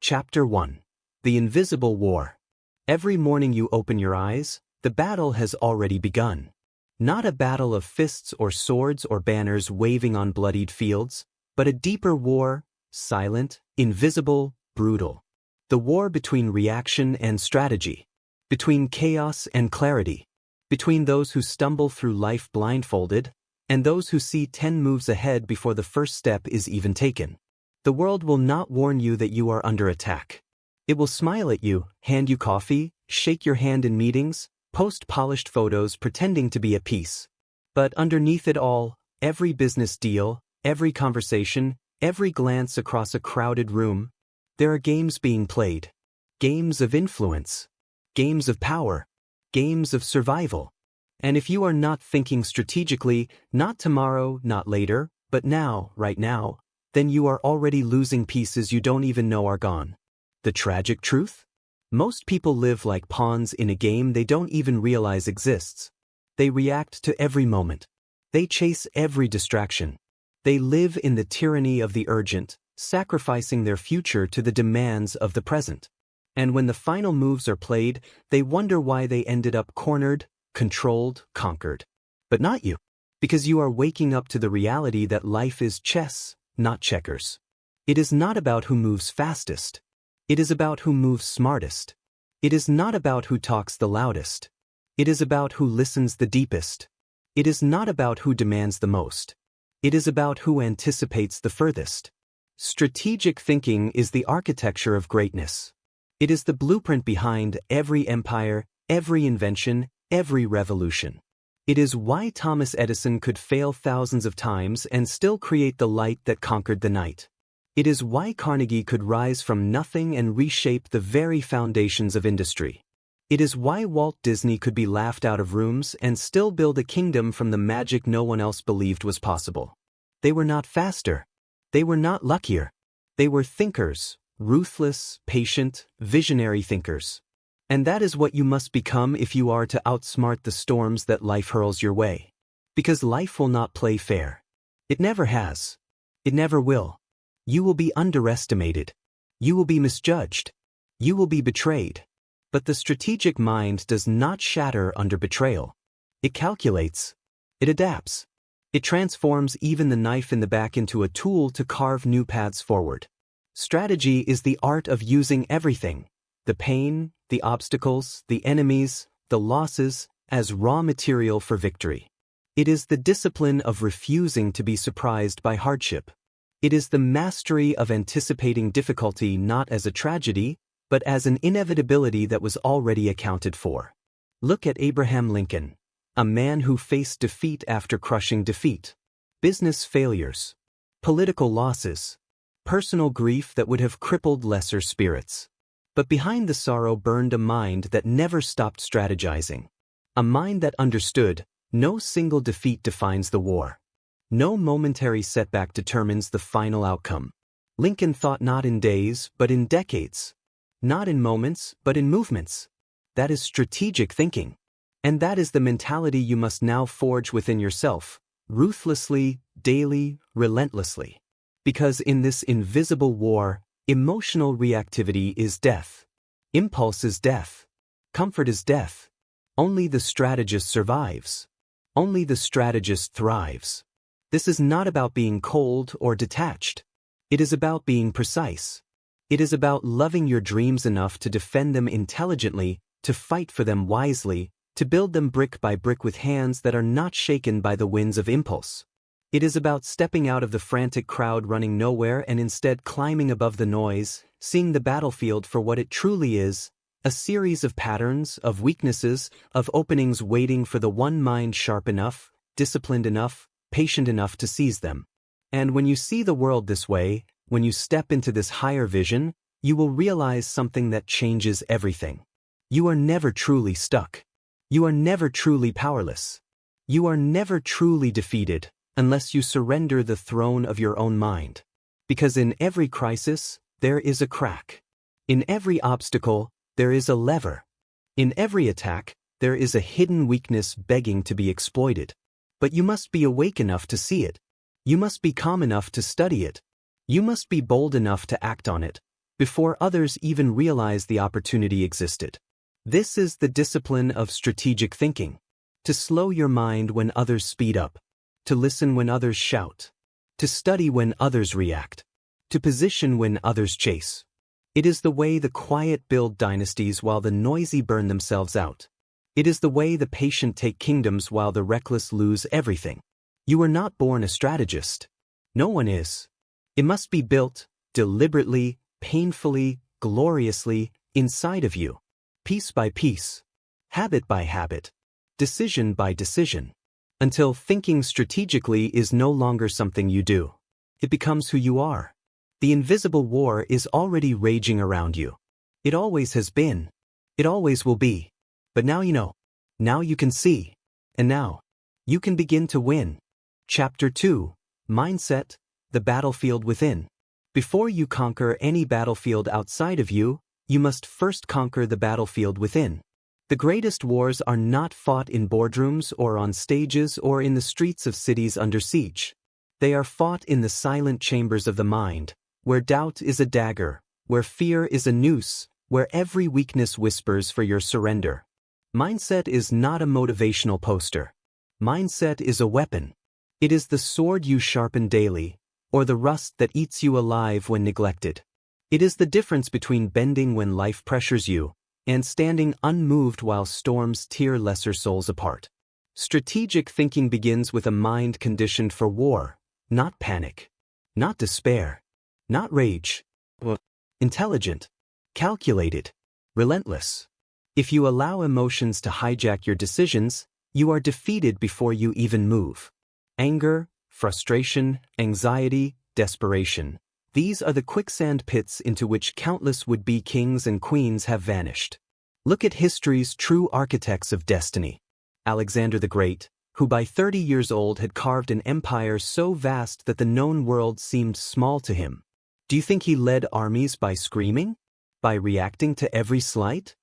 Chapter 1. The Invisible War. Every morning you open your eyes, the battle has already begun. Not a battle of fists or swords or banners waving on bloodied fields, but a deeper war, silent, invisible, brutal. The war between reaction and strategy. Between chaos and clarity. Between those who stumble through life blindfolded, and those who see 10 moves ahead before the first step is even taken. The world will not warn you that you are under attack. It will smile at you, hand you coffee, shake your hand in meetings, post polished photos pretending to be at peace. But underneath it all, every business deal, every conversation, every glance across a crowded room, there are games being played. Games of influence. Games of power. Games of survival. And if you are not thinking strategically, not tomorrow, not later, but now, right now, then you are already losing pieces you don't even know are gone. The tragic truth? Most people live like pawns in a game they don't even realize exists. They react to every moment. They chase every distraction. They live in the tyranny of the urgent, sacrificing their future to the demands of the present. And when the final moves are played, they wonder why they ended up cornered, controlled, conquered. But not you. Because you are waking up to the reality that life is chess, not checkers. It is not about who moves fastest. It is about who moves smartest. It is not about who talks the loudest. It is about who listens the deepest. It is not about who demands the most. It is about who anticipates the furthest. Strategic thinking is the architecture of greatness. It is the blueprint behind every empire, every invention, every revolution. It is why Thomas Edison could fail thousands of times and still create the light that conquered the night. It is why Carnegie could rise from nothing and reshape the very foundations of industry. It is why Walt Disney could be laughed out of rooms and still build a kingdom from the magic no one else believed was possible. They were not faster. They were not luckier. They were thinkers, ruthless, patient, visionary thinkers. And that is what you must become if you are to outsmart the storms that life hurls your way. Because life will not play fair. It never has. It never will. You will be underestimated. You will be misjudged. You will be betrayed. But the strategic mind does not shatter under betrayal. It calculates. It adapts. It transforms even the knife in the back into a tool to carve new paths forward. Strategy is the art of using everything. The pain, the obstacles, the enemies, the losses, as raw material for victory. It is the discipline of refusing to be surprised by hardship. It is the mastery of anticipating difficulty not as a tragedy, but as an inevitability that was already accounted for. Look at Abraham Lincoln, a man who faced defeat after crushing defeat. Business failures, political losses, personal grief that would have crippled lesser spirits. But behind the sorrow burned a mind that never stopped strategizing. A mind that understood, no single defeat defines the war. No momentary setback determines the final outcome. Lincoln thought not in days, but in decades. Not in moments, but in movements. That is strategic thinking. And that is the mentality you must now forge within yourself, ruthlessly, daily, relentlessly. Because in this invisible war, emotional reactivity is death. Impulse is death. Comfort is death. Only the strategist survives. Only the strategist thrives. This is not about being cold or detached. It is about being precise. It is about loving your dreams enough to defend them intelligently, to fight for them wisely, to build them brick by brick with hands that are not shaken by the winds of impulse. It is about stepping out of the frantic crowd running nowhere and instead climbing above the noise, seeing the battlefield for what it truly is, a series of patterns, of weaknesses, of openings waiting for the one mind sharp enough, disciplined enough, patient enough to seize them. And when you see the world this way, when you step into this higher vision, you will realize something that changes everything. You are never truly stuck. You are never truly powerless. You are never truly defeated, unless you surrender the throne of your own mind. Because in every crisis, there is a crack. In every obstacle, there is a lever. In every attack, there is a hidden weakness begging to be exploited. But you must be awake enough to see it. You must be calm enough to study it. You must be bold enough to act on it. before others even realize the opportunity existed. This is the discipline of strategic thinking. To slow your mind when others speed up. To listen when others shout. To study when others react. To position when others chase. It is the way the quiet build dynasties while the noisy burn themselves out. It is the way the patient take kingdoms while the reckless lose everything. You were not born a strategist. No one is. It must be built, deliberately, painfully, gloriously, inside of you. Piece by piece. Habit by habit. Decision by decision. Until thinking strategically is no longer something you do. It becomes who you are. The invisible war is already raging around you. It always has been. It always will be. But now you know. Now you can see. And now, you can begin to win. Chapter 2. Mindset, the battlefield within. Before you conquer any battlefield outside of you, you must first conquer the battlefield within. The greatest wars are not fought in boardrooms or on stages or in the streets of cities under siege. They are fought in the silent chambers of the mind, where doubt is a dagger, where fear is a noose, where every weakness whispers for your surrender. Mindset is not a motivational poster. Mindset is a weapon. It is the sword you sharpen daily, or the rust that eats you alive when neglected. It is the difference between bending when life pressures you, and standing unmoved while storms tear lesser souls apart. Strategic thinking begins with a mind conditioned for war, not panic, not despair, not rage, but intelligent, calculated, relentless. If you allow emotions to hijack your decisions, you are defeated before you even move. Anger, frustration, anxiety, desperation. These are the quicksand pits into which countless would-be kings and queens have vanished. Look at history's true architects of destiny. Alexander the Great, who by 30 years old had carved an empire so vast that the known world seemed small to him. Do you think he led armies by screaming? By reacting to every slight?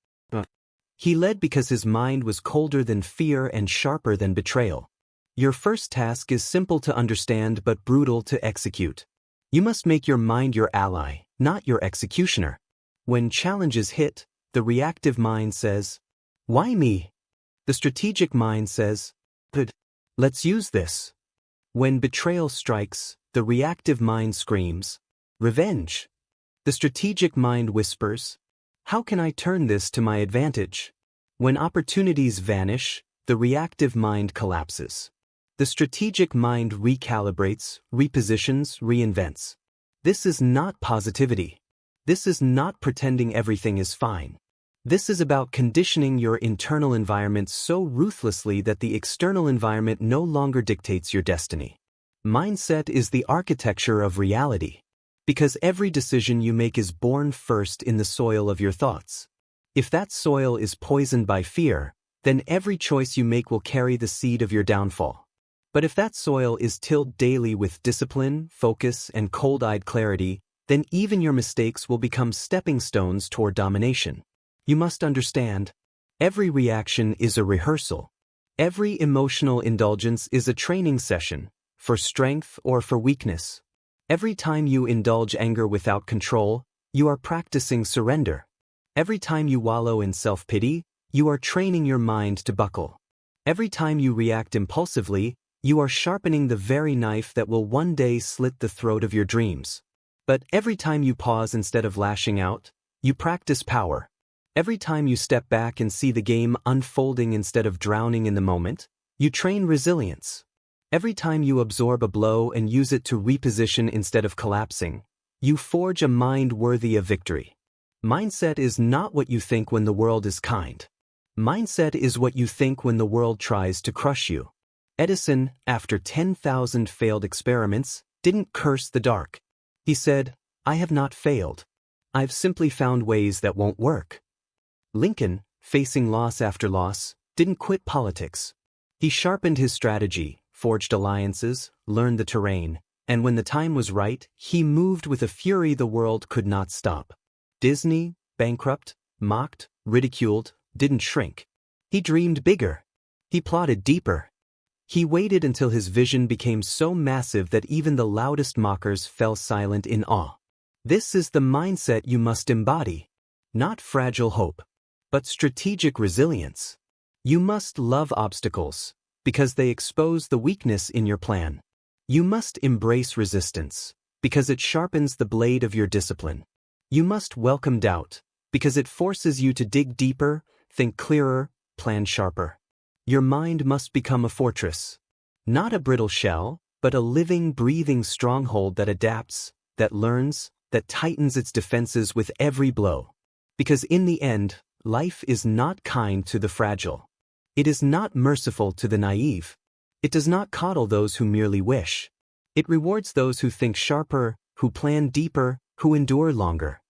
He led because his mind was colder than fear and sharper than betrayal. Your first task is simple to understand but brutal to execute. You must make your mind your ally, not your executioner. When challenges hit, the reactive mind says, "Why me?" The strategic mind says, "Good. Let's use this." When betrayal strikes, the reactive mind screams, "Revenge." The strategic mind whispers, "How can I turn this to my advantage?" When opportunities vanish, the reactive mind collapses. The strategic mind recalibrates, repositions, reinvents. This is not positivity. This is not pretending everything is fine. This is about conditioning your internal environment so ruthlessly that the external environment no longer dictates your destiny. Mindset is the architecture of reality, because every decision you make is born first in the soil of your thoughts. If that soil is poisoned by fear, then every choice you make will carry the seed of your downfall. But if that soil is tilled daily with discipline, focus, and cold-eyed clarity, then even your mistakes will become stepping stones toward domination. You must understand, every reaction is a rehearsal. Every emotional indulgence is a training session, for strength or for weakness. Every time you indulge anger without control, you are practicing surrender. Every time you wallow in self-pity, you are training your mind to buckle. Every time you react impulsively, you are sharpening the very knife that will one day slit the throat of your dreams. But every time you pause instead of lashing out, you practice power. Every time you step back and see the game unfolding instead of drowning in the moment, you train resilience. Every time you absorb a blow and use it to reposition instead of collapsing, you forge a mind worthy of victory. Mindset is not what you think when the world is kind. Mindset is what you think when the world tries to crush you. Edison, after 10,000 failed experiments, didn't curse the dark. He said, "I have not failed. I've simply found ways that won't work." Lincoln, facing loss after loss, didn't quit politics. He sharpened his strategy, forged alliances, learned the terrain, and when the time was right, he moved with a fury the world could not stop. Disney, bankrupt, mocked, ridiculed, didn't shrink. He dreamed bigger. He plotted deeper. He waited until his vision became so massive that even the loudest mockers fell silent in awe. This is the mindset you must embody. Not fragile hope, but strategic resilience. You must love obstacles, because they expose the weakness in your plan. You must embrace resistance, because it sharpens the blade of your discipline. You must welcome doubt, because it forces you to dig deeper, think clearer, plan sharper. Your mind must become a fortress. Not a brittle shell, but a living, breathing stronghold that adapts, that learns, that tightens its defenses with every blow. Because in the end, life is not kind to the fragile. It is not merciful to the naive. It does not coddle those who merely wish. It rewards those who think sharper, who plan deeper, who endure longer.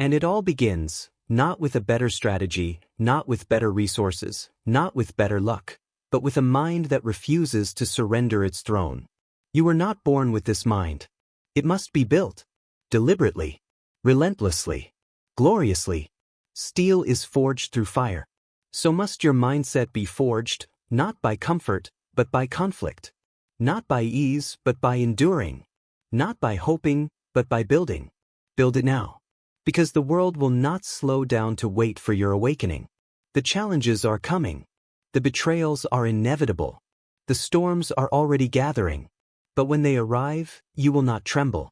And it all begins, not with a better strategy, not with better resources, not with better luck, but with a mind that refuses to surrender its throne. You were not born with this mind. It must be built. Deliberately. Relentlessly. Gloriously. Steel is forged through fire. So must your mindset be forged, not by comfort, but by conflict. Not by ease, but by enduring. Not by hoping, but by building. Build it now. Because the world will not slow down to wait for your awakening. The challenges are coming. The betrayals are inevitable. The storms are already gathering. But when they arrive, you will not tremble.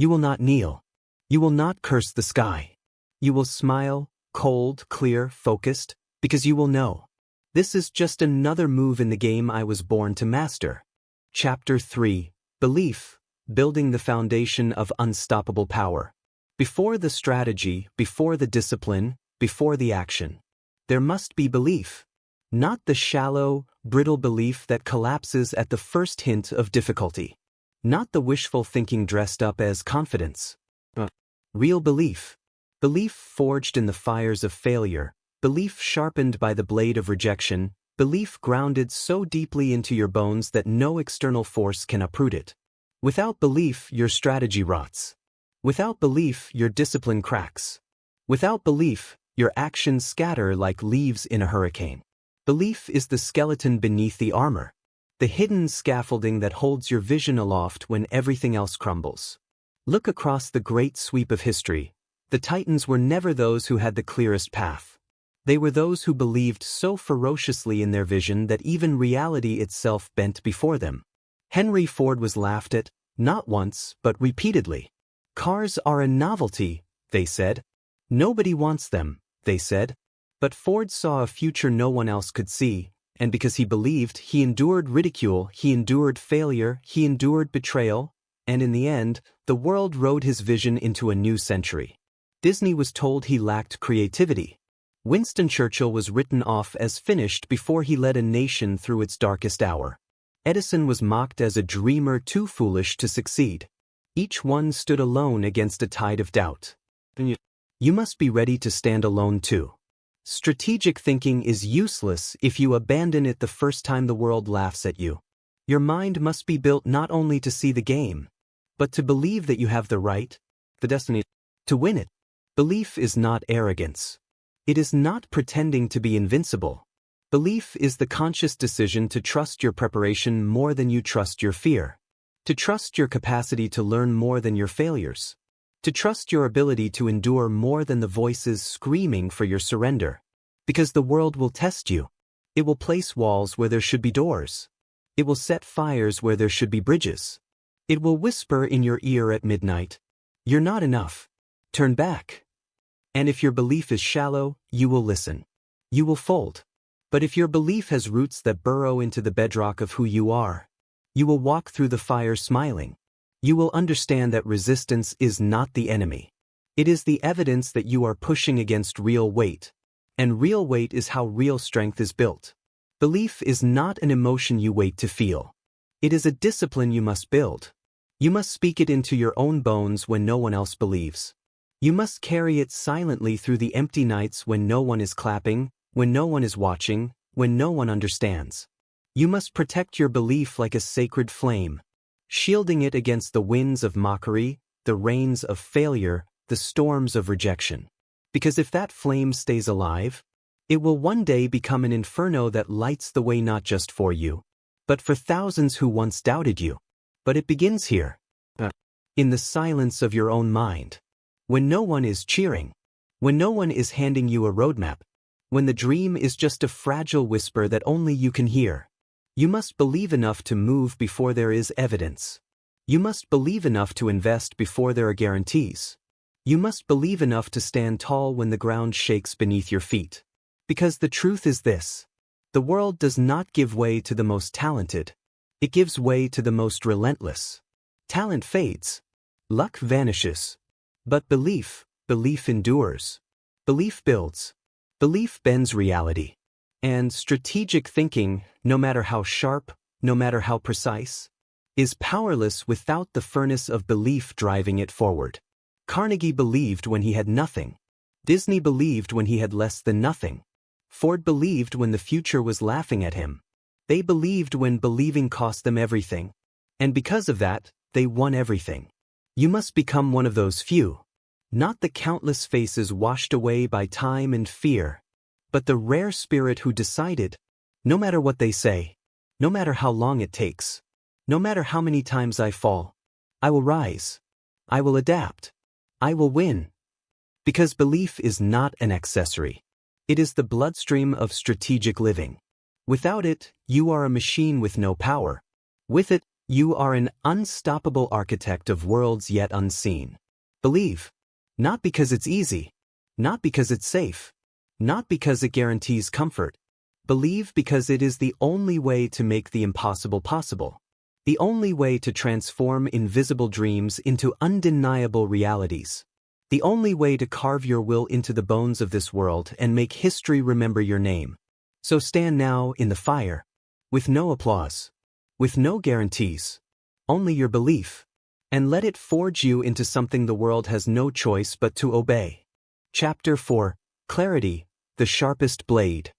You will not kneel. You will not curse the sky. You will smile, cold, clear, focused, because you will know. This is just another move in the game I was born to master. Chapter 3. Belief. Building the foundation of unstoppable power. Before the strategy, before the discipline, before the action, there must be belief. Not the shallow, brittle belief that collapses at the first hint of difficulty. Not the wishful thinking dressed up as confidence. But real belief. Belief forged in the fires of failure. Belief sharpened by the blade of rejection. Belief grounded so deeply into your bones that no external force can uproot it. Without belief, your strategy rots. Without belief, your discipline cracks. Without belief, your actions scatter like leaves in a hurricane. Belief is the skeleton beneath the armor. The hidden scaffolding that holds your vision aloft when everything else crumbles. Look across the great sweep of history. The titans were never those who had the clearest path. They were those who believed so ferociously in their vision that even reality itself bent before them. Henry Ford was laughed at, not once, but repeatedly. Cars are a novelty, they said. Nobody wants them, they said. But Ford saw a future no one else could see, and because he believed, he endured ridicule, he endured failure, he endured betrayal, and in the end, the world rode his vision into a new century. Disney was told he lacked creativity. Winston Churchill was written off as finished before he led a nation through its darkest hour. Edison was mocked as a dreamer too foolish to succeed. Each one stood alone against a tide of doubt. You must be ready to stand alone too. Strategic thinking is useless if you abandon it the first time the world laughs at you. Your mind must be built not only to see the game, but to believe that you have the right, the destiny, to win it. Belief is not arrogance. It is not pretending to be invincible. Belief is the conscious decision to trust your preparation more than you trust your fear. To trust your capacity to learn more than your failures. To trust your ability to endure more than the voices screaming for your surrender. Because the world will test you. It will place walls where there should be doors. It will set fires where there should be bridges. It will whisper in your ear at midnight, "You're not enough. Turn back." And if your belief is shallow, you will listen. You will fold. But if your belief has roots that burrow into the bedrock of who you are, you will walk through the fire smiling. You will understand that resistance is not the enemy. It is the evidence that you are pushing against real weight. And real weight is how real strength is built. Belief is not an emotion you wait to feel. It is a discipline you must build. You must speak it into your own bones when no one else believes. You must carry it silently through the empty nights when no one is clapping, when no one is watching, when no one understands. You must protect your belief like a sacred flame, shielding it against the winds of mockery, the rains of failure, the storms of rejection. Because if that flame stays alive, it will one day become an inferno that lights the way not just for you, but for thousands who once doubted you. But it begins here, in the silence of your own mind. when no one is cheering, when no one is handing you a roadmap, when the dream is just a fragile whisper that only you can hear. You must believe enough to move before there is evidence. You must believe enough to invest before there are guarantees. You must believe enough to stand tall when the ground shakes beneath your feet. Because the truth is this: the world does not give way to the most talented. It gives way to the most relentless. Talent fades. Luck vanishes. But belief endures. Belief builds. Belief bends reality. And strategic thinking, no matter how sharp, no matter how precise, is powerless without the furnace of belief driving it forward. Carnegie believed when he had nothing. Disney believed when he had less than nothing. Ford believed when the future was laughing at him. They believed when believing cost them everything. And because of that, they won everything. You must become one of those few. Not the countless faces washed away by time and fear, but the rare spirit who decided, no matter what they say, no matter how long it takes, no matter how many times I fall, I will rise. I will adapt. I will win. Because belief is not an accessory. It is the bloodstream of strategic living. Without it, you are a machine with no power. With it, you are an unstoppable architect of worlds yet unseen. Believe. Not because it's easy. Not because it's safe. Not because it guarantees comfort. Believe because it is the only way to make the impossible possible. The only way to transform invisible dreams into undeniable realities. The only way to carve your will into the bones of this world and make history remember your name. So stand now in the fire, with no applause, with no guarantees, only your belief, and let it forge you into something the world has no choice but to obey. Chapter 4: Clarity, the Sharpest Blade.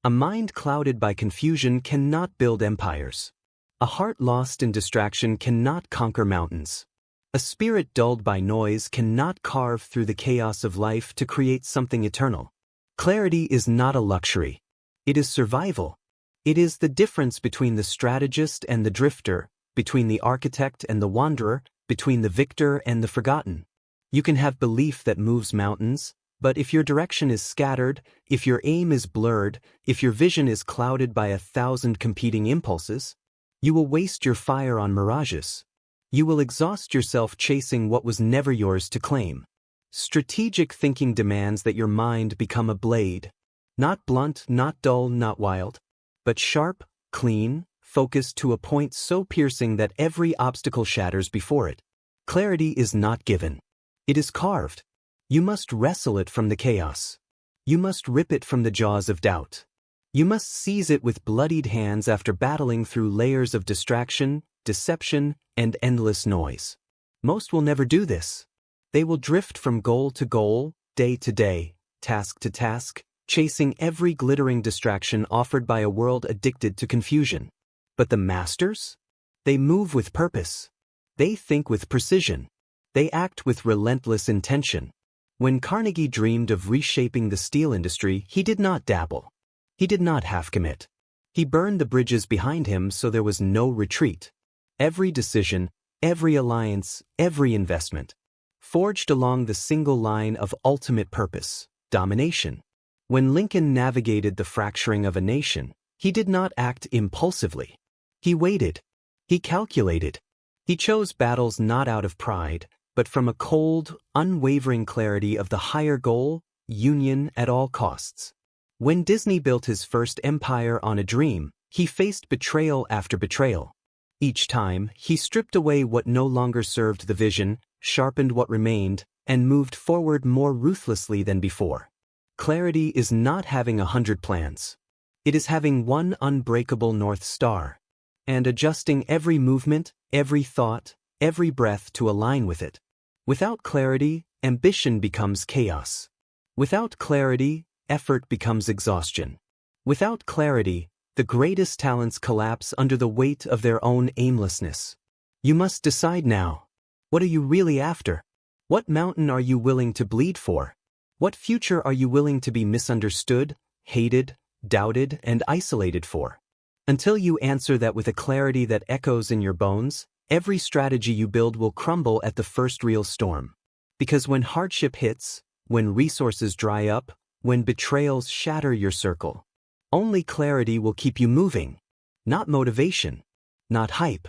A mind clouded by confusion cannot build empires. A heart lost in distraction cannot conquer mountains. A spirit dulled by noise cannot carve through the chaos of life to create something eternal. Clarity is not a luxury. It is survival. It is the difference between the strategist and the drifter, between the architect and the wanderer, between the victor and the forgotten. You can have belief that moves mountains, but if your direction is scattered, if your aim is blurred, if your vision is clouded by 1,000 competing impulses, you will waste your fire on mirages. You will exhaust yourself chasing what was never yours to claim. Strategic thinking demands that your mind become a blade. Not blunt, not dull, not wild, but sharp, clean, focused to a point so piercing that every obstacle shatters before it. Clarity is not given. It is carved. You must wrestle it from the chaos. You must rip it from the jaws of doubt. You must seize it with bloodied hands after battling through layers of distraction, deception, and endless noise. Most will never do this. They will drift from goal to goal, day to day, task to task, chasing every glittering distraction offered by a world addicted to confusion. But the masters? They move with purpose. They think with precision. They act with relentless intention. When Carnegie dreamed of reshaping the steel industry, he did not dabble. He did not half-commit. He burned the bridges behind him so there was no retreat. Every decision, every alliance, every investment, forged along the single line of ultimate purpose, domination. When Lincoln navigated the fracturing of a nation, he did not act impulsively. He waited. He calculated. He chose battles not out of pride, but from a cold, unwavering clarity of the higher goal, union at all costs. When Disney built his first empire on a dream, he faced betrayal after betrayal. Each time, he stripped away what no longer served the vision, sharpened what remained, and moved forward more ruthlessly than before. Clarity is not having 100 plans. It is having one unbreakable North Star, and adjusting every movement, every thought, every breath to align with it. Without clarity, ambition becomes chaos. Without clarity, effort becomes exhaustion. Without clarity, the greatest talents collapse under the weight of their own aimlessness. You must decide now. What are you really after? What mountain are you willing to bleed for? What future are you willing to be misunderstood, hated, doubted, and isolated for? Until you answer that with a clarity that echoes in your bones, every strategy you build will crumble at the first real storm. Because when hardship hits, when resources dry up, when betrayals shatter your circle, only clarity will keep you moving. Not motivation. Not hype.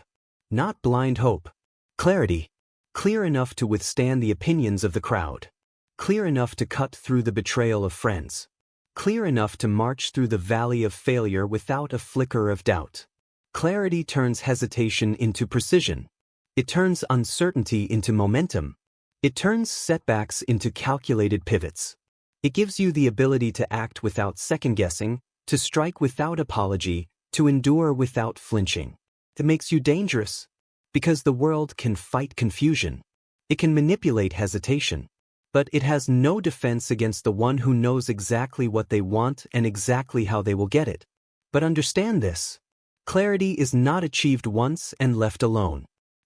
Not blind hope. Clarity. Clear enough to withstand the opinions of the crowd. Clear enough to cut through the betrayal of friends. Clear enough to march through the valley of failure without a flicker of doubt. Clarity turns hesitation into precision. It turns uncertainty into momentum. It turns setbacks into calculated pivots. It gives you the ability to act without second-guessing, to strike without apology, to endure without flinching. It makes you dangerous. Because the world can fight confusion. It can manipulate hesitation. But it has no defense against the one who knows exactly what they want and exactly how they will get it. But understand this. Clarity is not achieved once and left alone.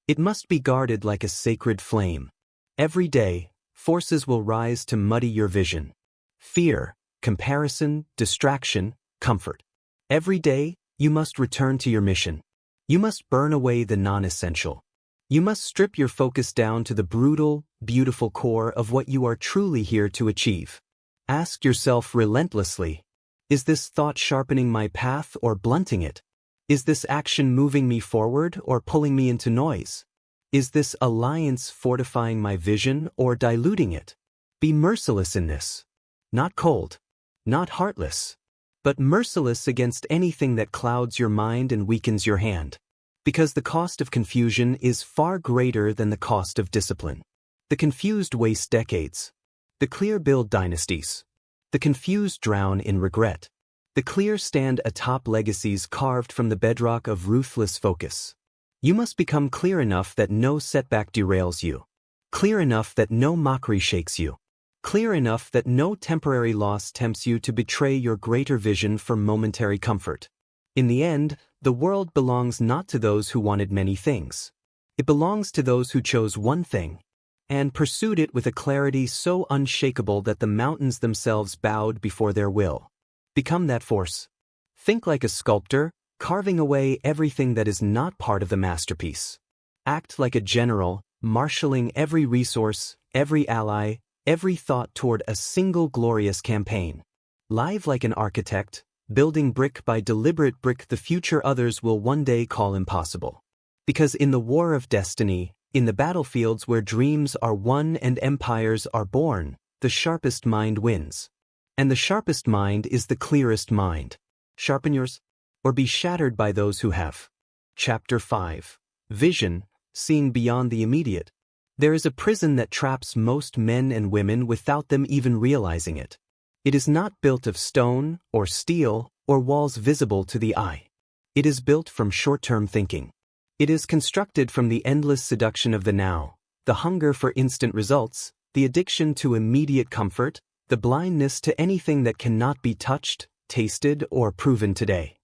It must be guarded like a sacred flame. Every day, forces will rise to muddy your vision. Fear, comparison, distraction, comfort. Every day, you must return to your mission. You must burn away the non-essential. You must strip your focus down to the brutal, beautiful core of what you are truly here to achieve. Ask yourself relentlessly, is this thought sharpening my path or blunting it? Is this action moving me forward or pulling me into noise? Is this alliance fortifying my vision or diluting it? Be merciless in this. Not cold, not heartless, but merciless against anything that clouds your mind and weakens your hand. Because the cost of confusion is far greater than the cost of discipline. The confused waste decades. The clear build dynasties. The confused drown in regret. The clear stand atop legacies carved from the bedrock of ruthless focus. You must become clear enough that no setback derails you. Clear enough that no mockery shakes you. Clear enough that no temporary loss tempts you to betray your greater vision for momentary comfort. In the end, the world belongs not to those who wanted many things. It belongs to those who chose one thing, and pursued it with a clarity so unshakable that the mountains themselves bowed before their will. Become that force. Think like a sculptor, carving away everything that is not part of the masterpiece. Act like a general, marshaling every resource, every ally, every thought toward a single glorious campaign. Live like an architect, building brick by deliberate brick the future others will one day call impossible. Because in the war of destiny, in the battlefields where dreams are won and empires are born, the sharpest mind wins. And the sharpest mind is the clearest mind. Sharpen yours, or be shattered by those who have. Chapter 5. Vision, seeing beyond the immediate. There is a prison that traps most men and women without them even realizing it. It is not built of stone, or steel, or walls visible to the eye. It is built from short-term thinking. It is constructed from the endless seduction of the now, the hunger for instant results, the addiction to immediate comfort, the blindness to anything that cannot be touched, tasted, or proven today.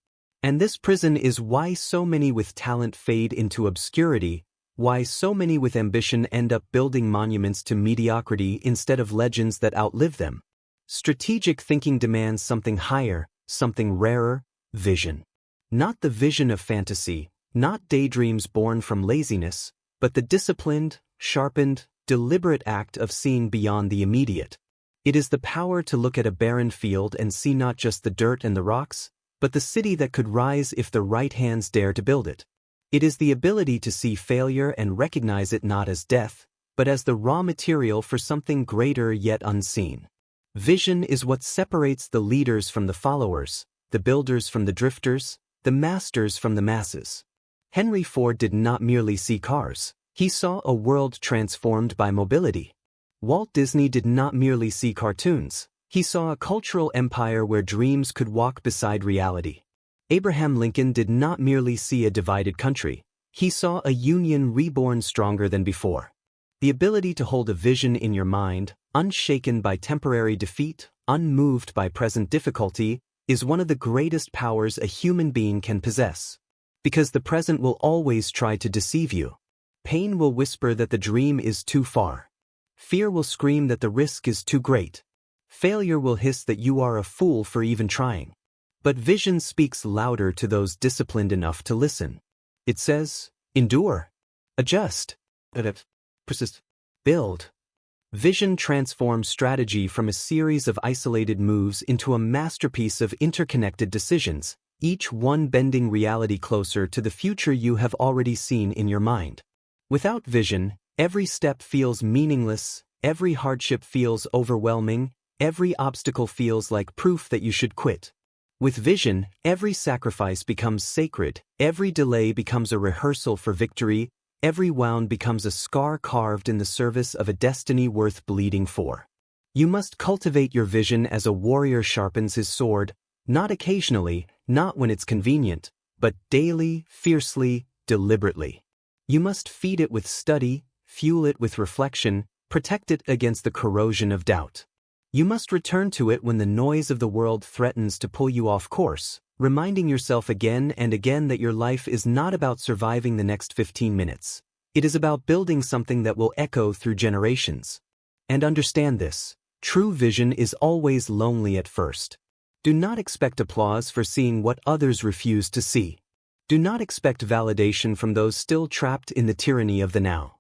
And this prison is why so many with talent fade into obscurity, why so many with ambition end up building monuments to mediocrity instead of legends that outlive them. Strategic thinking demands something higher, something rarer, vision. Not the vision of fantasy, not daydreams born from laziness, but the disciplined, sharpened, deliberate act of seeing beyond the immediate. It is the power to look at a barren field and see not just the dirt and the rocks, but the city that could rise if the right hands dare to build it. It is the ability to see failure and recognize it not as death, but as the raw material for something greater yet unseen. Vision is what separates the leaders from the followers, the builders from the drifters, the masters from the masses. Henry Ford did not merely see cars, he saw a world transformed by mobility. Walt Disney did not merely see cartoons, he saw a cultural empire where dreams could walk beside reality. Abraham Lincoln did not merely see a divided country, he saw a union reborn stronger than before. The ability to hold a vision in your mind, unshaken by temporary defeat, unmoved by present difficulty, is one of the greatest powers a human being can possess. Because the present will always try to deceive you. Pain will whisper that the dream is too far. Fear will scream that the risk is too great. Failure will hiss that you are a fool for even trying. But vision speaks louder to those disciplined enough to listen. It says, endure, adjust, adapt, persist, build. Vision transforms strategy from a series of isolated moves into a masterpiece of interconnected decisions, each one bending reality closer to the future you have already seen in your mind. Without vision, every step feels meaningless, every hardship feels overwhelming, every obstacle feels like proof that you should quit. With vision, every sacrifice becomes sacred, every delay becomes a rehearsal for victory, every wound becomes a scar carved in the service of a destiny worth bleeding for. You must cultivate your vision as a warrior sharpens his sword, not occasionally, not when it's convenient, but daily, fiercely, deliberately. You must feed it with study, fuel it with reflection, protect it against the corrosion of doubt. You must return to it when the noise of the world threatens to pull you off course, reminding yourself again and again that your life is not about surviving the next 15 minutes. It is about building something that will echo through generations. And understand this, true vision is always lonely at first. Do not expect applause for seeing what others refuse to see. Do not expect validation from those still trapped in the tyranny of the now.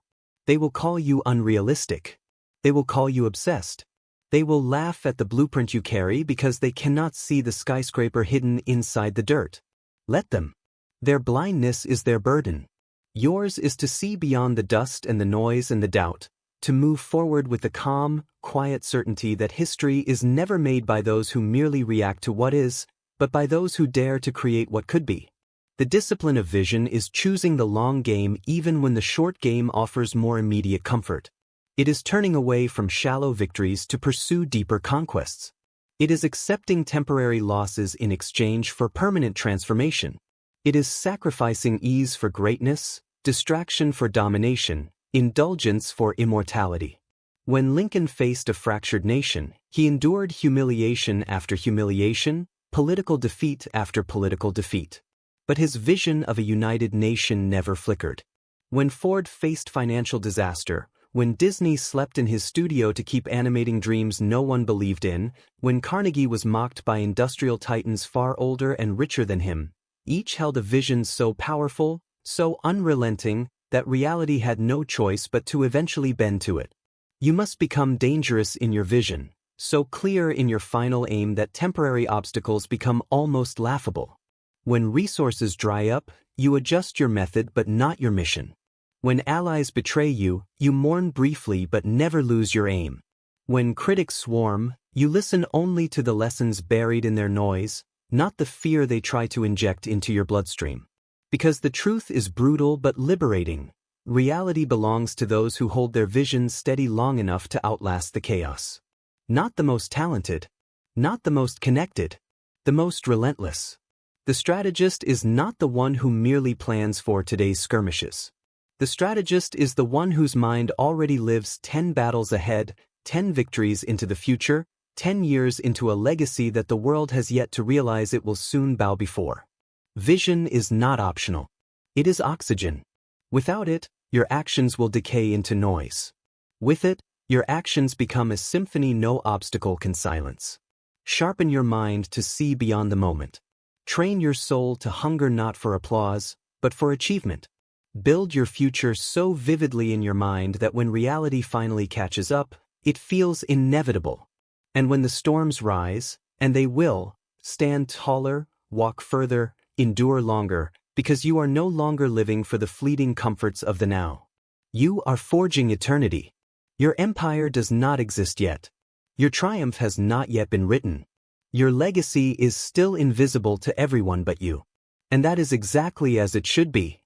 They will call you unrealistic. They will call you obsessed. They will laugh at the blueprint you carry because they cannot see the skyscraper hidden inside the dirt. Let them. Their blindness is their burden. Yours is to see beyond the dust and the noise and the doubt, to move forward with the calm, quiet certainty that history is never made by those who merely react to what is, but by those who dare to create what could be. The discipline of vision is choosing the long game even when the short game offers more immediate comfort. It is turning away from shallow victories to pursue deeper conquests. It is accepting temporary losses in exchange for permanent transformation. It is sacrificing ease for greatness, distraction for domination, indulgence for immortality. When Lincoln faced a fractured nation, he endured humiliation after humiliation, political defeat after political defeat. But his vision of a united nation never flickered. When Ford faced financial disaster, when Disney slept in his studio to keep animating dreams no one believed in, when Carnegie was mocked by industrial titans far older and richer than him, each held a vision so powerful, so unrelenting, that reality had no choice but to eventually bend to it. You must become dangerous in your vision, so clear in your final aim that temporary obstacles become almost laughable. When resources dry up, you adjust your method but not your mission. When allies betray you, you mourn briefly but never lose your aim. When critics swarm, you listen only to the lessons buried in their noise, not the fear they try to inject into your bloodstream. Because the truth is brutal but liberating. Reality belongs to those who hold their visions steady long enough to outlast the chaos. Not the most talented, not the most connected, the most relentless. The strategist is not the one who merely plans for today's skirmishes. The strategist is the one whose mind already lives 10 battles ahead, 10 victories into the future, 10 years into a legacy that the world has yet to realize it will soon bow before. Vision is not optional. It is oxygen. Without it, your actions will decay into noise. With it, your actions become a symphony no obstacle can silence. Sharpen your mind to see beyond the moment. Train your soul to hunger not for applause, but for achievement. Build your future so vividly in your mind that when reality finally catches up, it feels inevitable. And when the storms rise, and they will, stand taller, walk further, endure longer, because you are no longer living for the fleeting comforts of the now. You are forging eternity. Your empire does not exist yet. Your triumph has not yet been written. Your legacy is still invisible to everyone but you. And that is exactly as it should be.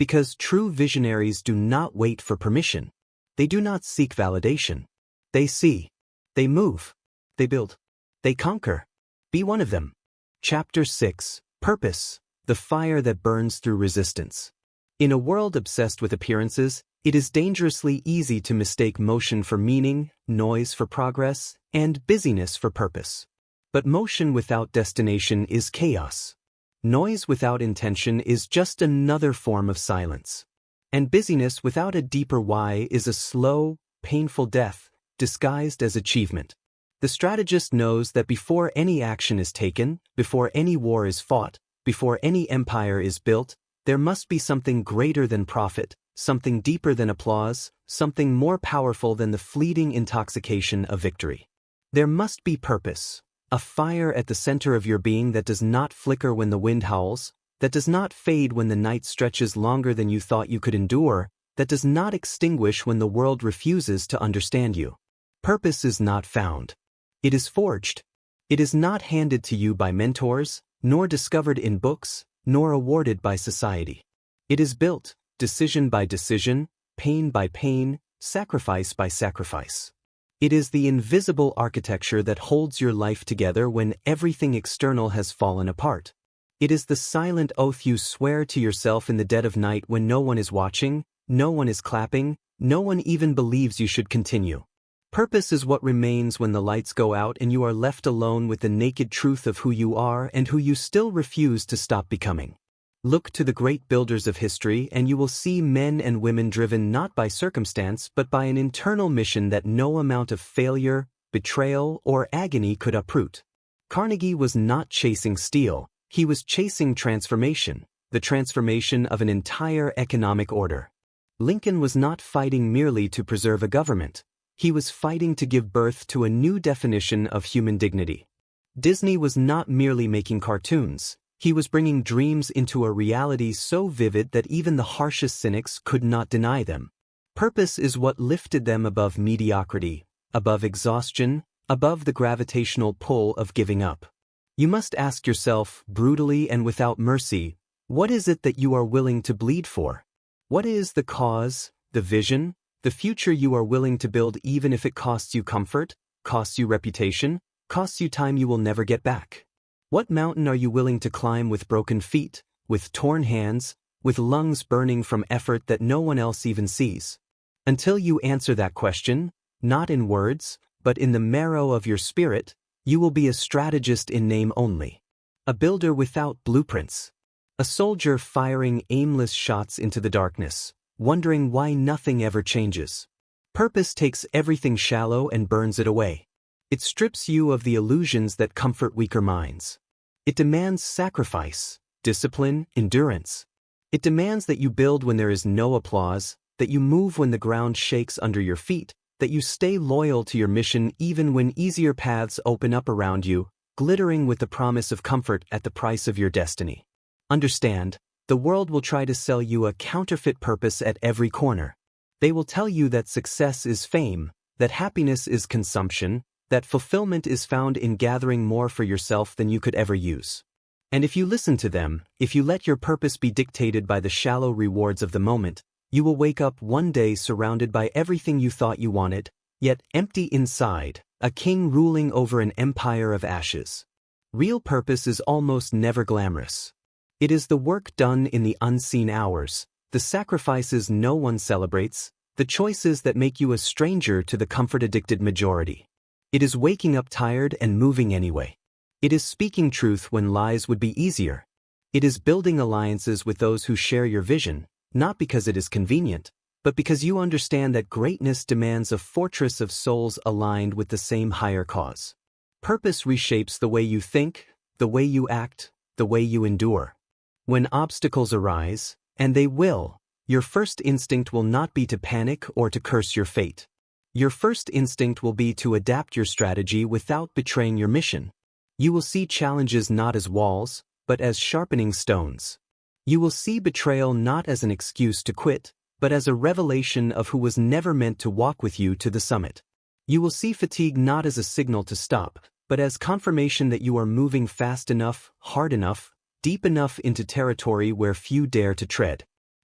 Because true visionaries do not wait for permission. They do not seek validation. They see. They move. They build. They conquer. Be one of them. Chapter 6. Purpose. The fire that burns through resistance. In a world obsessed with appearances, it is dangerously easy to mistake motion for meaning, noise for progress, and busyness for purpose. But motion without destination is chaos. Noise without intention is just another form of silence. And busyness without a deeper why is a slow, painful death, disguised as achievement. The strategist knows that before any action is taken, before any war is fought, before any empire is built, there must be something greater than profit, something deeper than applause, something more powerful than the fleeting intoxication of victory. There must be purpose, a fire at the center of your being that does not flicker when the wind howls, that does not fade when the night stretches longer than you thought you could endure, that does not extinguish when the world refuses to understand you. Purpose is not found. It is forged. It is not handed to you by mentors, nor discovered in books, nor awarded by society. It is built, decision by decision, pain by pain, sacrifice by sacrifice. It is the invisible architecture that holds your life together when everything external has fallen apart. It is the silent oath you swear to yourself in the dead of night when no one is watching, no one is clapping, no one even believes you should continue. Purpose is what remains when the lights go out and you are left alone with the naked truth of who you are and who you still refuse to stop becoming. Look to the great builders of history and you will see men and women driven not by circumstance but by an internal mission that no amount of failure, betrayal, or agony could uproot. Carnegie was not chasing steel, he was chasing transformation, the transformation of an entire economic order. Lincoln was not fighting merely to preserve a government. He was fighting to give birth to a new definition of human dignity. Disney was not merely making cartoons. He was bringing dreams into a reality so vivid that even the harshest cynics could not deny them. Purpose is what lifted them above mediocrity, above exhaustion, above the gravitational pull of giving up. You must ask yourself, brutally and without mercy, what is it that you are willing to bleed for? What is the cause, the vision, the future you are willing to build even if it costs you comfort, costs you reputation, costs you time you will never get back? What mountain are you willing to climb with broken feet, with torn hands, with lungs burning from effort that no one else even sees? Until you answer that question, not in words, but in the marrow of your spirit, you will be a strategist in name only. A builder without blueprints. A soldier firing aimless shots into the darkness, wondering why nothing ever changes. Purpose takes everything shallow and burns it away. It strips you of the illusions that comfort weaker minds. It demands sacrifice, discipline, endurance. It demands that you build when there is no applause, that you move when the ground shakes under your feet, that you stay loyal to your mission even when easier paths open up around you, glittering with the promise of comfort at the price of your destiny. Understand, the world will try to sell you a counterfeit purpose at every corner. They will tell you that success is fame, that happiness is consumption, that fulfillment is found in gathering more for yourself than you could ever use. And if you listen to them, if you let your purpose be dictated by the shallow rewards of the moment, you will wake up one day surrounded by everything you thought you wanted, yet empty inside, a king ruling over an empire of ashes. Real purpose is almost never glamorous. It is the work done in the unseen hours, the sacrifices no one celebrates, the choices that make you a stranger to the comfort-addicted majority. It is waking up tired and moving anyway. It is speaking truth when lies would be easier. It is building alliances with those who share your vision, not because it is convenient, but because you understand that greatness demands a fortress of souls aligned with the same higher cause. Purpose reshapes the way you think, the way you act, the way you endure. When obstacles arise, and they will, your first instinct will not be to panic or to curse your fate. Your first instinct will be to adapt your strategy without betraying your mission. You will see challenges not as walls, but as sharpening stones. You will see betrayal not as an excuse to quit, but as a revelation of who was never meant to walk with you to the summit. You will see fatigue not as a signal to stop, but as confirmation that you are moving fast enough, hard enough, deep enough into territory where few dare to tread.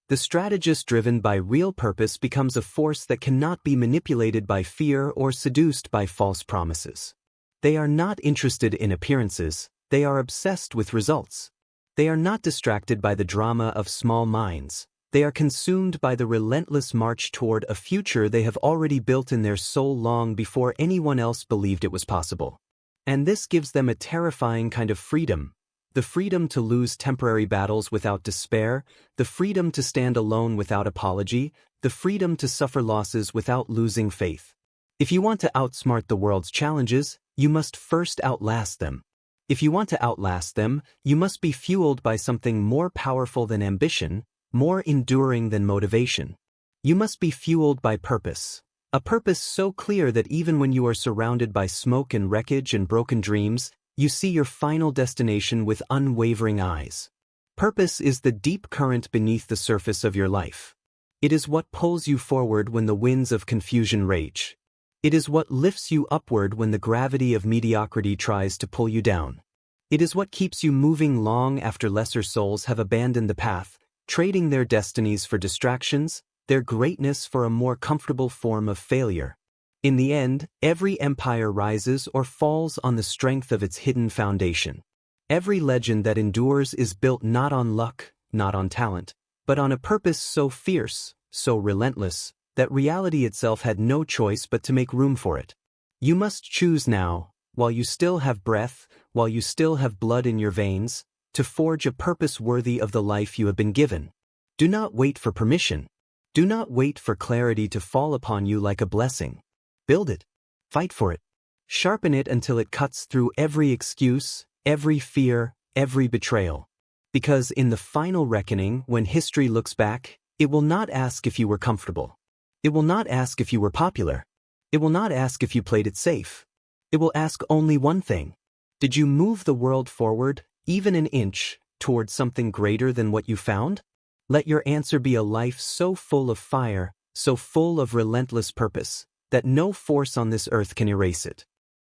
The strategist driven by real purpose becomes a force that cannot be manipulated by fear or seduced by false promises. They are not interested in appearances, they are obsessed with results. They are not distracted by the drama of small minds, they are consumed by the relentless march toward a future they have already built in their soul long before anyone else believed it was possible. And this gives them a terrifying kind of freedom. The freedom to lose temporary battles without despair, the freedom to stand alone without apology, the freedom to suffer losses without losing faith. If you want to outsmart the world's challenges, you must first outlast them. If you want to outlast them, you must be fueled by something more powerful than ambition, more enduring than motivation. You must be fueled by purpose. A purpose so clear that even when you are surrounded by smoke and wreckage and broken dreams, you see your final destination with unwavering eyes. Purpose is the deep current beneath the surface of your life. It is what pulls you forward when the winds of confusion rage. It is what lifts you upward when the gravity of mediocrity tries to pull you down. It is what keeps you moving long after lesser souls have abandoned the path, trading their destinies for distractions, their greatness for a more comfortable form of failure. In the end, every empire rises or falls on the strength of its hidden foundation. Every legend that endures is built not on luck, not on talent, but on a purpose so fierce, so relentless, that reality itself had no choice but to make room for it. You must choose now, while you still have breath, while you still have blood in your veins, to forge a purpose worthy of the life you have been given. Do not wait for permission. Do not wait for clarity to fall upon you like a blessing. Build it. Fight for it. Sharpen it until it cuts through every excuse, every fear, every betrayal. Because in the final reckoning, when history looks back, it will not ask if you were comfortable. It will not ask if you were popular. It will not ask if you played it safe. It will ask only one thing. Did you move the world forward, even an inch, towards something greater than what you found? Let your answer be a life so full of fire, so full of relentless purpose, that no force on this earth can erase it.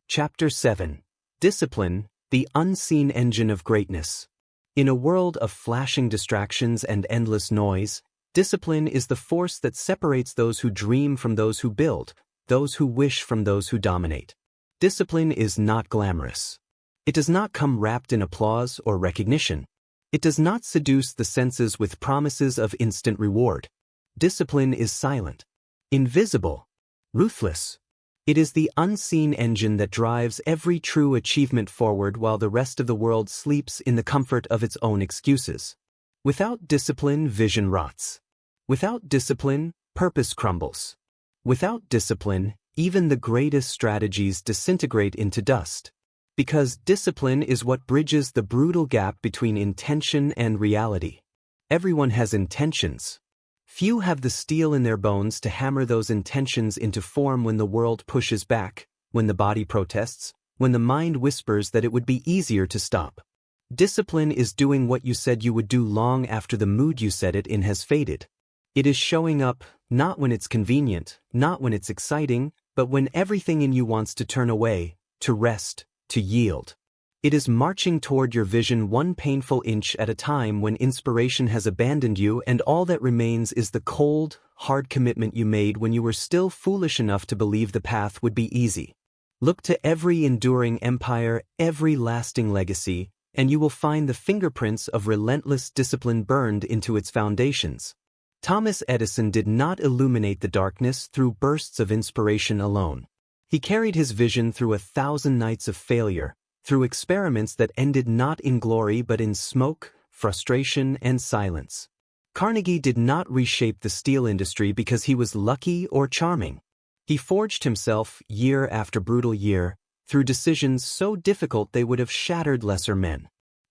Chapter 7. Discipline, the unseen engine of greatness. In a world of flashing distractions and endless noise, discipline is the force that separates those who dream from those who build, those who wish from those who dominate. Discipline is not glamorous. It does not come wrapped in applause or recognition. It does not seduce the senses with promises of instant reward. Discipline is silent, invisible, ruthless. It is the unseen engine that drives every true achievement forward while the rest of the world sleeps in the comfort of its own excuses. Without discipline, vision rots. Without discipline, purpose crumbles. Without discipline, even the greatest strategies disintegrate into dust. Because discipline is what bridges the brutal gap between intention and reality. Everyone has intentions. Few have the steel in their bones to hammer those intentions into form when the world pushes back, when the body protests, when the mind whispers that it would be easier to stop. Discipline is doing what you said you would do long after the mood you said it in has faded. It is showing up, not when it's convenient, not when it's exciting, but when everything in you wants to turn away, to rest, to yield. It is marching toward your vision one painful inch at a time when inspiration has abandoned you and all that remains is the cold, hard commitment you made when you were still foolish enough to believe the path would be easy. Look to every enduring empire, every lasting legacy, and you will find the fingerprints of relentless discipline burned into its foundations. Thomas Edison did not illuminate the darkness through bursts of inspiration alone. He carried his vision through 1,000 nights of failure, through experiments that ended not in glory but in smoke, frustration, and silence. Carnegie did not reshape the steel industry because he was lucky or charming. He forged himself, year after brutal year, through decisions so difficult they would have shattered lesser men.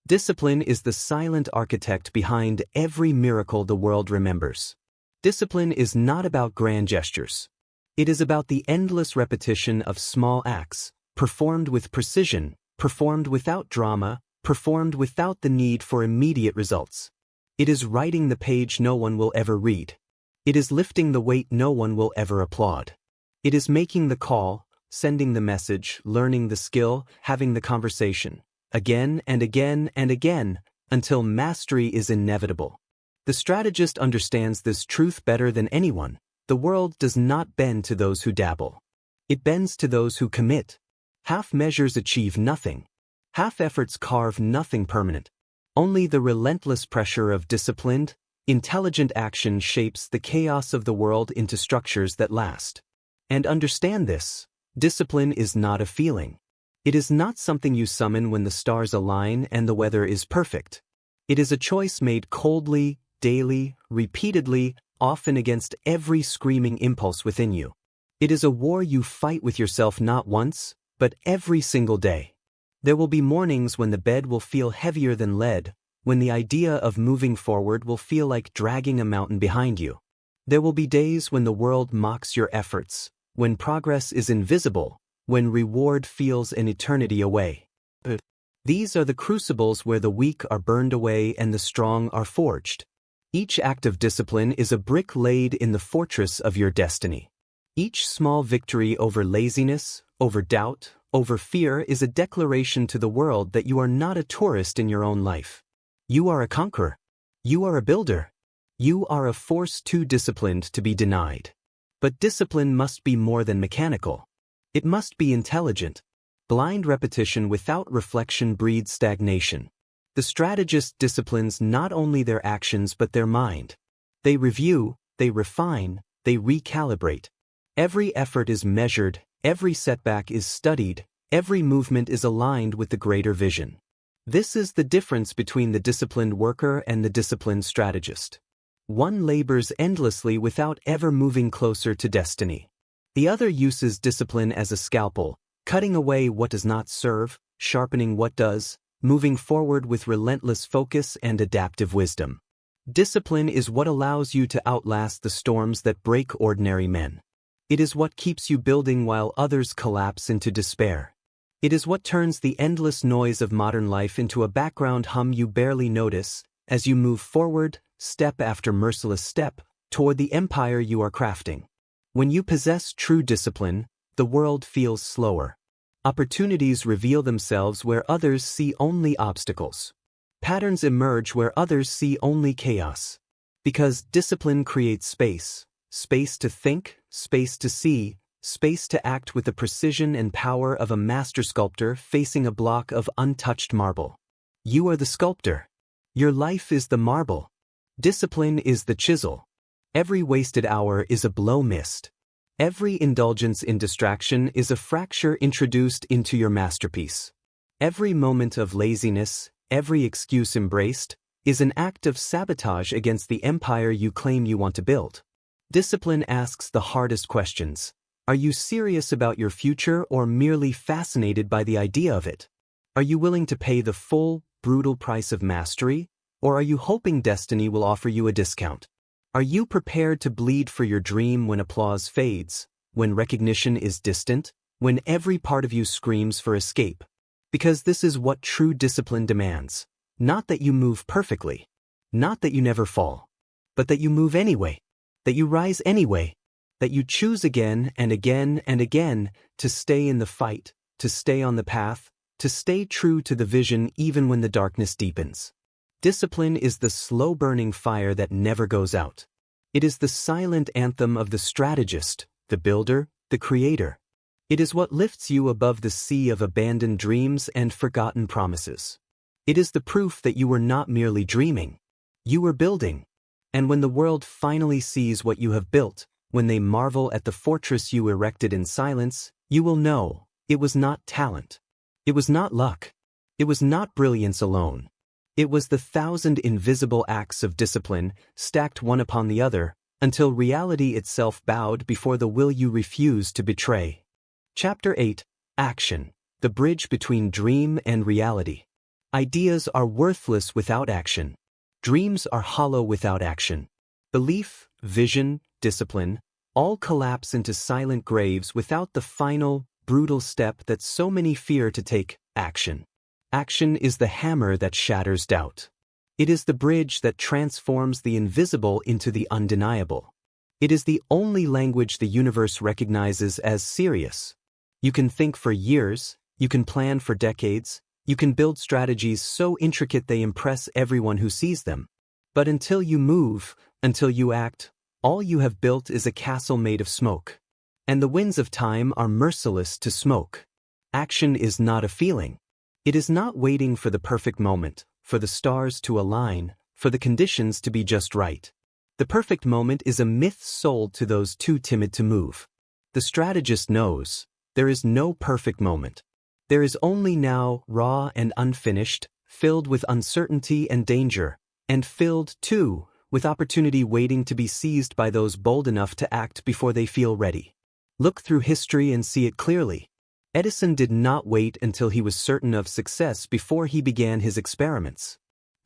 Discipline is the silent architect behind every miracle the world remembers. Discipline is not about grand gestures. It is about the endless repetition of small acts, performed with precision, performed without drama, performed without the need for immediate results. It is writing the page no one will ever read. It is lifting the weight no one will ever applaud. It is making the call, sending the message, learning the skill, having the conversation, again and again and again, until mastery is inevitable. The strategist understands this truth better than anyone. The world does not bend to those who dabble. It bends to those who commit. Half measures achieve nothing. Half efforts carve nothing permanent. Only the relentless pressure of disciplined, intelligent action shapes the chaos of the world into structures that last. And understand this, discipline is not a feeling. It is not something you summon when the stars align and the weather is perfect. It is a choice made coldly, daily, repeatedly, often against every screaming impulse within you. It is a war you fight with yourself not once, but every single day. There will be mornings when the bed will feel heavier than lead, when the idea of moving forward will feel like dragging a mountain behind you. There will be days when the world mocks your efforts, when progress is invisible, when reward feels an eternity away. These are the crucibles where the weak are burned away and the strong are forged. Each act of discipline is a brick laid in the fortress of your destiny. Each small victory over laziness, over doubt, over fear is a declaration to the world that you are not a tourist in your own life. You are a conqueror. You are a builder. You are a force too disciplined to be denied. But discipline must be more than mechanical. It must be intelligent. Blind repetition without reflection breeds stagnation. The strategist disciplines not only their actions but their mind. They review, they refine, they recalibrate. Every effort is measured, every setback is studied, every movement is aligned with the greater vision. This is the difference between the disciplined worker and the disciplined strategist. One labors endlessly without ever moving closer to destiny. The other uses discipline as a scalpel, cutting away what does not serve, sharpening what does, moving forward with relentless focus and adaptive wisdom. Discipline is what allows you to outlast the storms that break ordinary men. It is what keeps you building while others collapse into despair. It is what turns the endless noise of modern life into a background hum you barely notice as you move forward, step after merciless step, toward the empire you are crafting. When you possess true discipline, the world feels slower. Opportunities reveal themselves where others see only obstacles. Patterns emerge where others see only chaos. Because discipline creates space. Space to think, space to see, space to act with the precision and power of a master sculptor facing a block of untouched marble. You are the sculptor. Your life is the marble. Discipline is the chisel. Every wasted hour is a blow missed. Every indulgence in distraction is a fracture introduced into your masterpiece. Every moment of laziness, every excuse embraced, is an act of sabotage against the empire you claim you want to build. Discipline asks the hardest questions. Are you serious about your future or merely fascinated by the idea of it? Are you willing to pay the full, brutal price of mastery, or are you hoping destiny will offer you a discount? Are you prepared to bleed for your dream when applause fades, when recognition is distant, when every part of you screams for escape? Because this is what true discipline demands. Not that you move perfectly. Not that you never fall. But that you move anyway. That you rise anyway. That you choose again and again and again to stay in the fight, to stay on the path, to stay true to the vision even when the darkness deepens. Discipline is the slow-burning fire that never goes out. It is the silent anthem of the strategist, the builder, the creator. It is what lifts you above the sea of abandoned dreams and forgotten promises. It is the proof that you were not merely dreaming. You were building. And when the world finally sees what you have built, when they marvel at the fortress you erected in silence, you will know it was not talent. It was not luck. It was not brilliance alone. It was the 1,000 invisible acts of discipline, stacked one upon the other, until reality itself bowed before the will you refused to betray. Chapter 8. Action. The bridge between dream and reality. Ideas are worthless without action. Dreams are hollow without action. Belief, vision, discipline, all collapse into silent graves without the final, brutal step that so many fear to take, action. Action is the hammer that shatters doubt. It is the bridge that transforms the invisible into the undeniable. It is the only language the universe recognizes as serious. You can think for years, you can plan for decades, you can build strategies so intricate they impress everyone who sees them. But until you move, until you act, all you have built is a castle made of smoke. And the winds of time are merciless to smoke. Action is not a feeling. It is not waiting for the perfect moment, for the stars to align, for the conditions to be just right. The perfect moment is a myth sold to those too timid to move. The strategist knows there is no perfect moment. There is only now, raw and unfinished, filled with uncertainty and danger, and filled, too, with opportunity waiting to be seized by those bold enough to act before they feel ready. Look through history and see it clearly. Edison did not wait until he was certain of success before he began his experiments.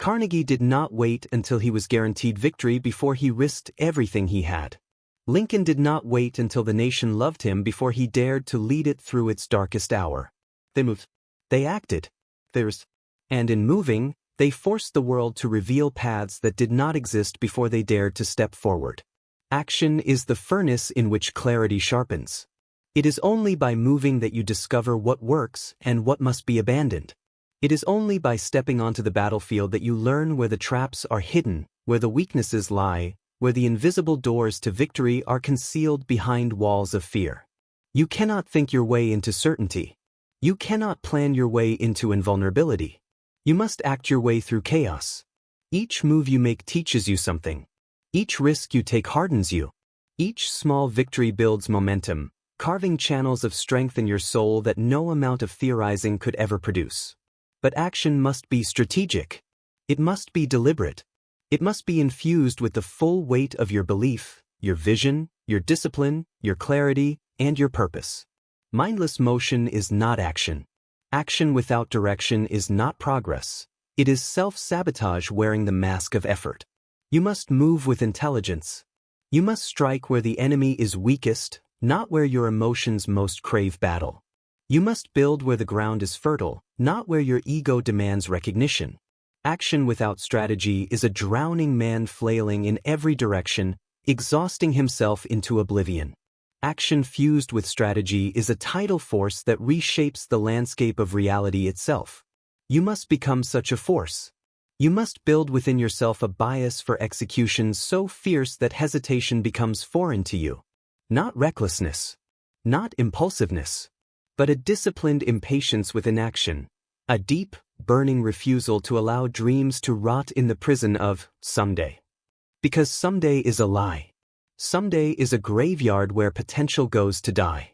Carnegie did not wait until he was guaranteed victory before he risked everything he had. Lincoln did not wait until the nation loved him before he dared to lead it through its darkest hour. They moved. They acted. And in moving, they forced the world to reveal paths that did not exist before they dared to step forward. Action is the furnace in which clarity sharpens. It is only by moving that you discover what works and what must be abandoned. It is only by stepping onto the battlefield that you learn where the traps are hidden, where the weaknesses lie, where the invisible doors to victory are concealed behind walls of fear. You cannot think your way into certainty. You cannot plan your way into invulnerability. You must act your way through chaos. Each move you make teaches you something. Each risk you take hardens you. Each small victory builds momentum, carving channels of strength in your soul that no amount of theorizing could ever produce. But action must be strategic. It must be deliberate. It must be infused with the full weight of your belief, your vision, your discipline, your clarity, and your purpose. Mindless motion is not action. Action without direction is not progress. It is self-sabotage wearing the mask of effort. You must move with intelligence. You must strike where the enemy is weakest, not where your emotions most crave battle. You must build where the ground is fertile, not where your ego demands recognition. Action without strategy is a drowning man flailing in every direction, exhausting himself into oblivion. Action fused with strategy is a tidal force that reshapes the landscape of reality itself. You must become such a force. You must build within yourself a bias for execution so fierce that hesitation becomes foreign to you. Not recklessness, not impulsiveness, but a disciplined impatience with inaction, a deep, burning refusal to allow dreams to rot in the prison of someday. Because someday is a lie. Someday is a graveyard where potential goes to die.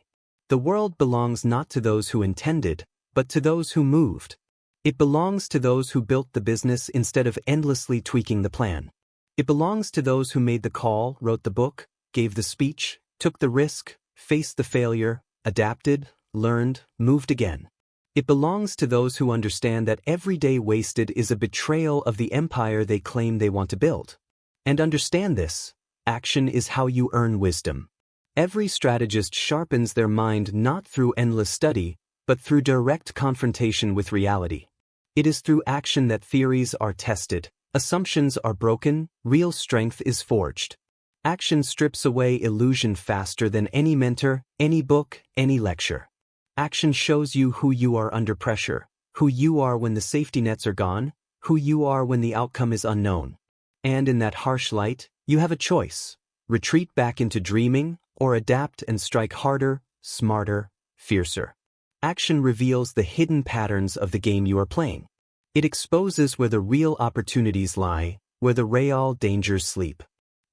The world belongs not to those who intended, but to those who moved. It belongs to those who built the business instead of endlessly tweaking the plan. It belongs to those who made the call, wrote the book, gave the speech, took the risk, faced the failure, adapted, learned, moved again. It belongs to those who understand that every day wasted is a betrayal of the empire they claim they want to build. And understand this, action is how you earn wisdom. Every strategist sharpens their mind not through endless study, but through direct confrontation with reality. It is through action that theories are tested, assumptions are broken, real strength is forged. Action strips away illusion faster than any mentor, any book, any lecture. Action shows you who you are under pressure, who you are when the safety nets are gone, who you are when the outcome is unknown. And in that harsh light, you have a choice: retreat back into dreaming, or adapt and strike harder, smarter, fiercer. Action reveals the hidden patterns of the game you are playing. It exposes where the real opportunities lie, where the real dangers sleep.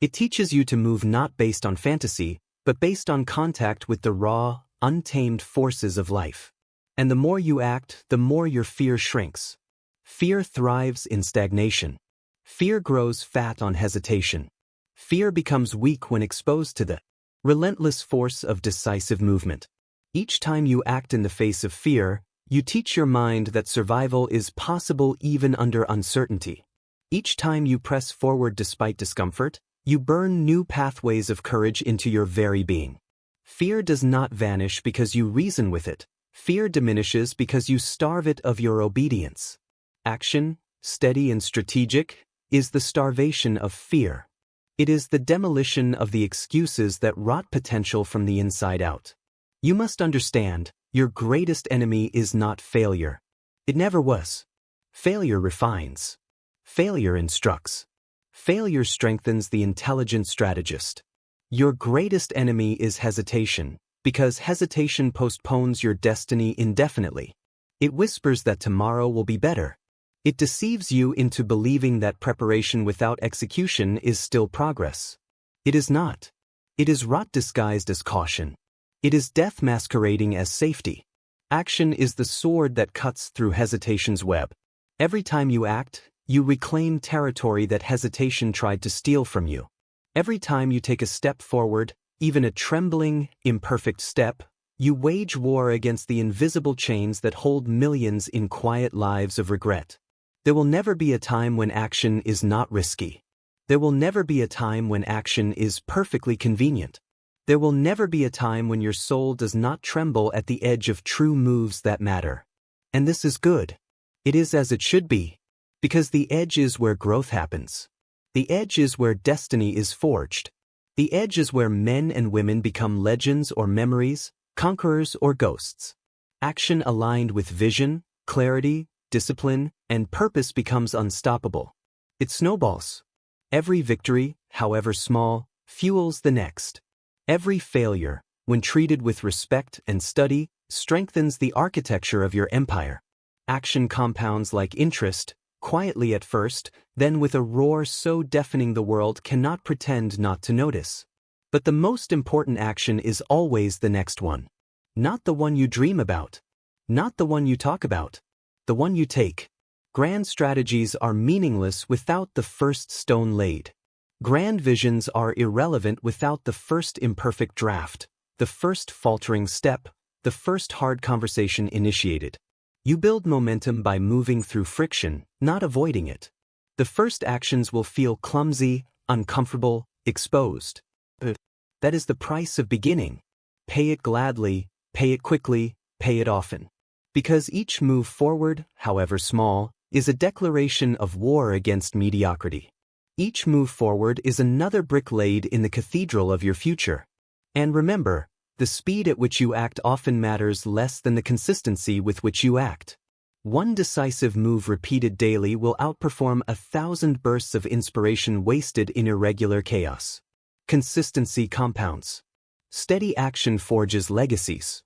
It teaches you to move not based on fantasy, but based on contact with the raw, untamed forces of life. And the more you act, the more your fear shrinks. Fear thrives in stagnation. Fear grows fat on hesitation. Fear becomes weak when exposed to the relentless force of decisive movement. Each time you act in the face of fear, you teach your mind that survival is possible even under uncertainty. Each time you press forward despite discomfort, you burn new pathways of courage into your very being. Fear does not vanish because you reason with it. Fear diminishes because you starve it of your obedience. Action, steady and strategic, is the starvation of fear. It is the demolition of the excuses that rot potential from the inside out. You must understand, your greatest enemy is not failure. It never was. Failure refines. Failure instructs. Failure strengthens the intelligent strategist. Your greatest enemy is hesitation, because hesitation postpones your destiny indefinitely. It whispers that tomorrow will be better. It deceives you into believing that preparation without execution is still progress. It is not. It is rot disguised as caution. It is death masquerading as safety. Action is the sword that cuts through hesitation's web. Every time you act, you reclaim territory that hesitation tried to steal from you. Every time you take a step forward, even a trembling, imperfect step, you wage war against the invisible chains that hold millions in quiet lives of regret. There will never be a time when action is not risky. There will never be a time when action is perfectly convenient. There will never be a time when your soul does not tremble at the edge of true moves that matter. And this is good. It is as it should be. Because the edge is where growth happens. The edge is where destiny is forged. The edge is where men and women become legends or memories, conquerors or ghosts. Action aligned with vision, clarity, discipline, and purpose becomes unstoppable. It snowballs. Every victory, however small, fuels the next. Every failure, when treated with respect and study, strengthens the architecture of your empire. Action compounds like interest, quietly at first, then with a roar so deafening the world cannot pretend not to notice. But the most important action is always the next one. Not the one you dream about. Not the one you talk about. The one you take. Grand strategies are meaningless without the first stone laid. Grand visions are irrelevant without the first imperfect draft, the first faltering step, the first hard conversation initiated. You build momentum by moving through friction, not avoiding it. The first actions will feel clumsy, uncomfortable, exposed. That is the price of beginning. Pay it gladly, pay it quickly, pay it often. Because each move forward, however small, is a declaration of war against mediocrity. Each move forward is another brick laid in the cathedral of your future. And remember, the speed at which you act often matters less than the consistency with which you act. One decisive move repeated daily will outperform 1,000 bursts of inspiration wasted in irregular chaos. Consistency compounds. Steady action forges legacies.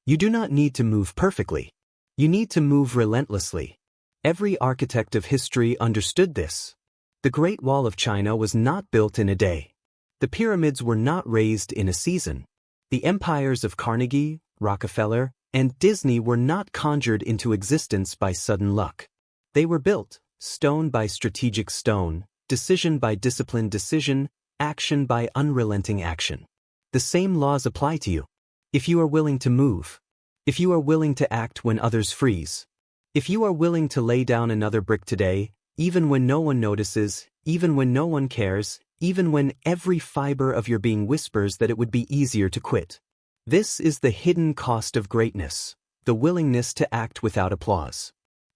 You do not need to move perfectly. You need to move relentlessly. Every architect of history understood this. The Great Wall of China was not built in a day. The pyramids were not raised in a season. The empires of Carnegie, Rockefeller, and Disney were not conjured into existence by sudden luck. They were built, stone by strategic stone, decision by disciplined decision, action by unrelenting action. The same laws apply to you. If you are willing to move. If you are willing to act when others freeze. If you are willing to lay down another brick today, even when no one notices, even when no one cares, even when every fiber of your being whispers that it would be easier to quit. This is the hidden cost of greatness, the willingness to act without applause.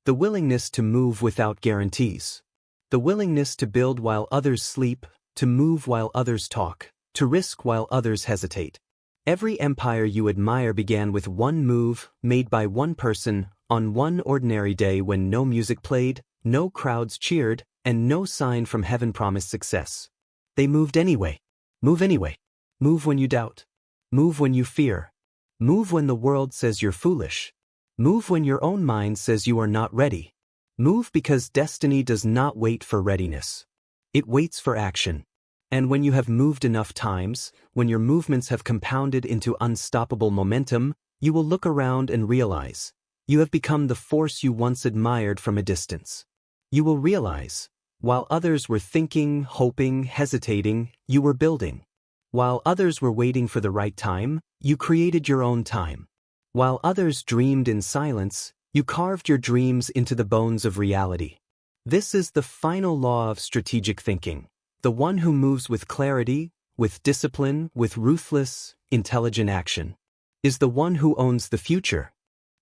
The willingness to move without guarantees. The willingness to build while others sleep, to move while others talk, to risk while others hesitate. Every empire you admire began with one move, made by one person, on one ordinary day when no music played, no crowds cheered, and no sign from heaven promised success. They moved anyway. Move anyway. Move when you doubt. Move when you fear. Move when the world says you're foolish. Move when your own mind says you are not ready. Move because destiny does not wait for readiness. It waits for action. And when you have moved enough times, when your movements have compounded into unstoppable momentum, you will look around and realize you have become the force you once admired from a distance. You will realize, while others were thinking, hoping, hesitating, you were building. While others were waiting for the right time, you created your own time. While others dreamed in silence, you carved your dreams into the bones of reality. This is the final law of strategic thinking. The one who moves with clarity, with discipline, with ruthless, intelligent action, is the one who owns the future.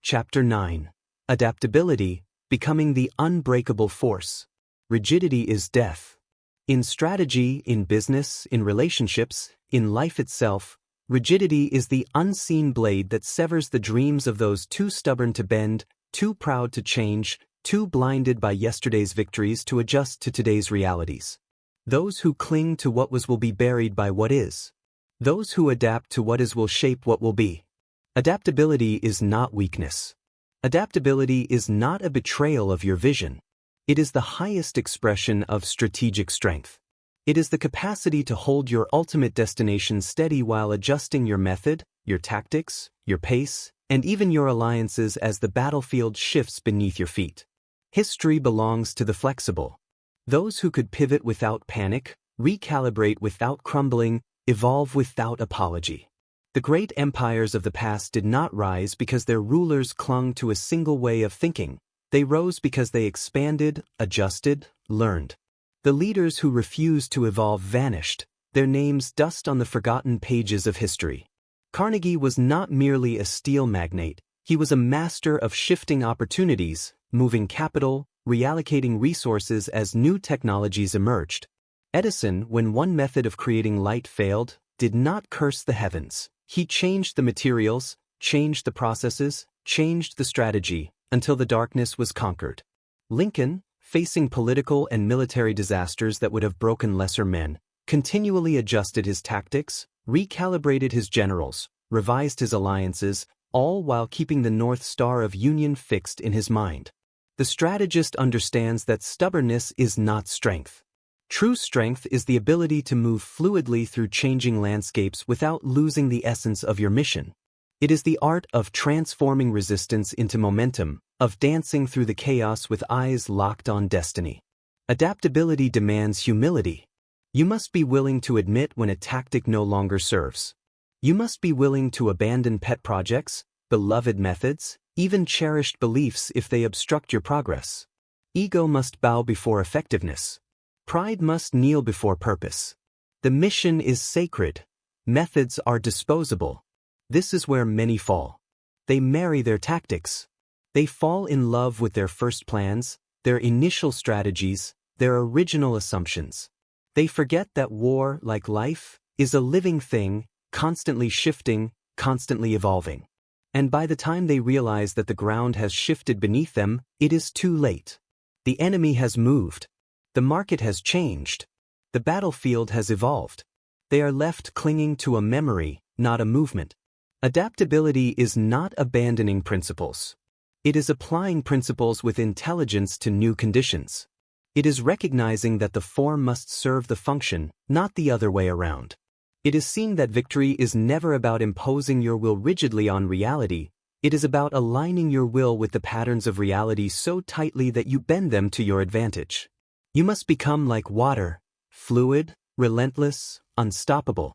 Chapter 9. Adaptability, becoming the unbreakable force. Rigidity is death. In strategy, in business, in relationships, in life itself, rigidity is the unseen blade that severs the dreams of those too stubborn to bend, too proud to change, too blinded by yesterday's victories to adjust to today's realities. Those who cling to what was will be buried by what is. Those who adapt to what is will shape what will be. Adaptability is not weakness. Adaptability is not a betrayal of your vision. It is the highest expression of strategic strength. It is the capacity to hold your ultimate destination steady while adjusting your method, your tactics, your pace, and even your alliances as the battlefield shifts beneath your feet. History belongs to the flexible. Those who could pivot without panic, recalibrate without crumbling, evolve without apology. The great empires of the past did not rise because their rulers clung to a single way of thinking. They rose because they expanded, adjusted, learned. The leaders who refused to evolve vanished, their names dust on the forgotten pages of history. Carnegie was not merely a steel magnate, he was a master of shifting opportunities, moving capital, reallocating resources as new technologies emerged. Edison, when one method of creating light failed, did not curse the heavens. He changed the materials, changed the processes, changed the strategy, until the darkness was conquered. Lincoln, facing political and military disasters that would have broken lesser men, continually adjusted his tactics, recalibrated his generals, revised his alliances, all while keeping the North Star of Union fixed in his mind. The strategist understands that stubbornness is not strength. True strength is the ability to move fluidly through changing landscapes without losing the essence of your mission. It is the art of transforming resistance into momentum, of dancing through the chaos with eyes locked on destiny. Adaptability demands humility. You must be willing to admit when a tactic no longer serves. You must be willing to abandon pet projects, beloved methods, even cherished beliefs if they obstruct your progress. Ego must bow before effectiveness. Pride must kneel before purpose. The mission is sacred. Methods are disposable. This is where many fall. They marry their tactics. They fall in love with their first plans, their initial strategies, their original assumptions. They forget that war, like life, is a living thing, constantly shifting, constantly evolving. And by the time they realize that the ground has shifted beneath them, it is too late. The enemy has moved. The market has changed. The battlefield has evolved. They are left clinging to a memory, not a movement. Adaptability is not abandoning principles. It is applying principles with intelligence to new conditions. It is recognizing that the form must serve the function, not the other way around. It is seeing that victory is never about imposing your will rigidly on reality. It is about aligning your will with the patterns of reality so tightly that you bend them to your advantage. You must become like water, fluid, relentless, unstoppable.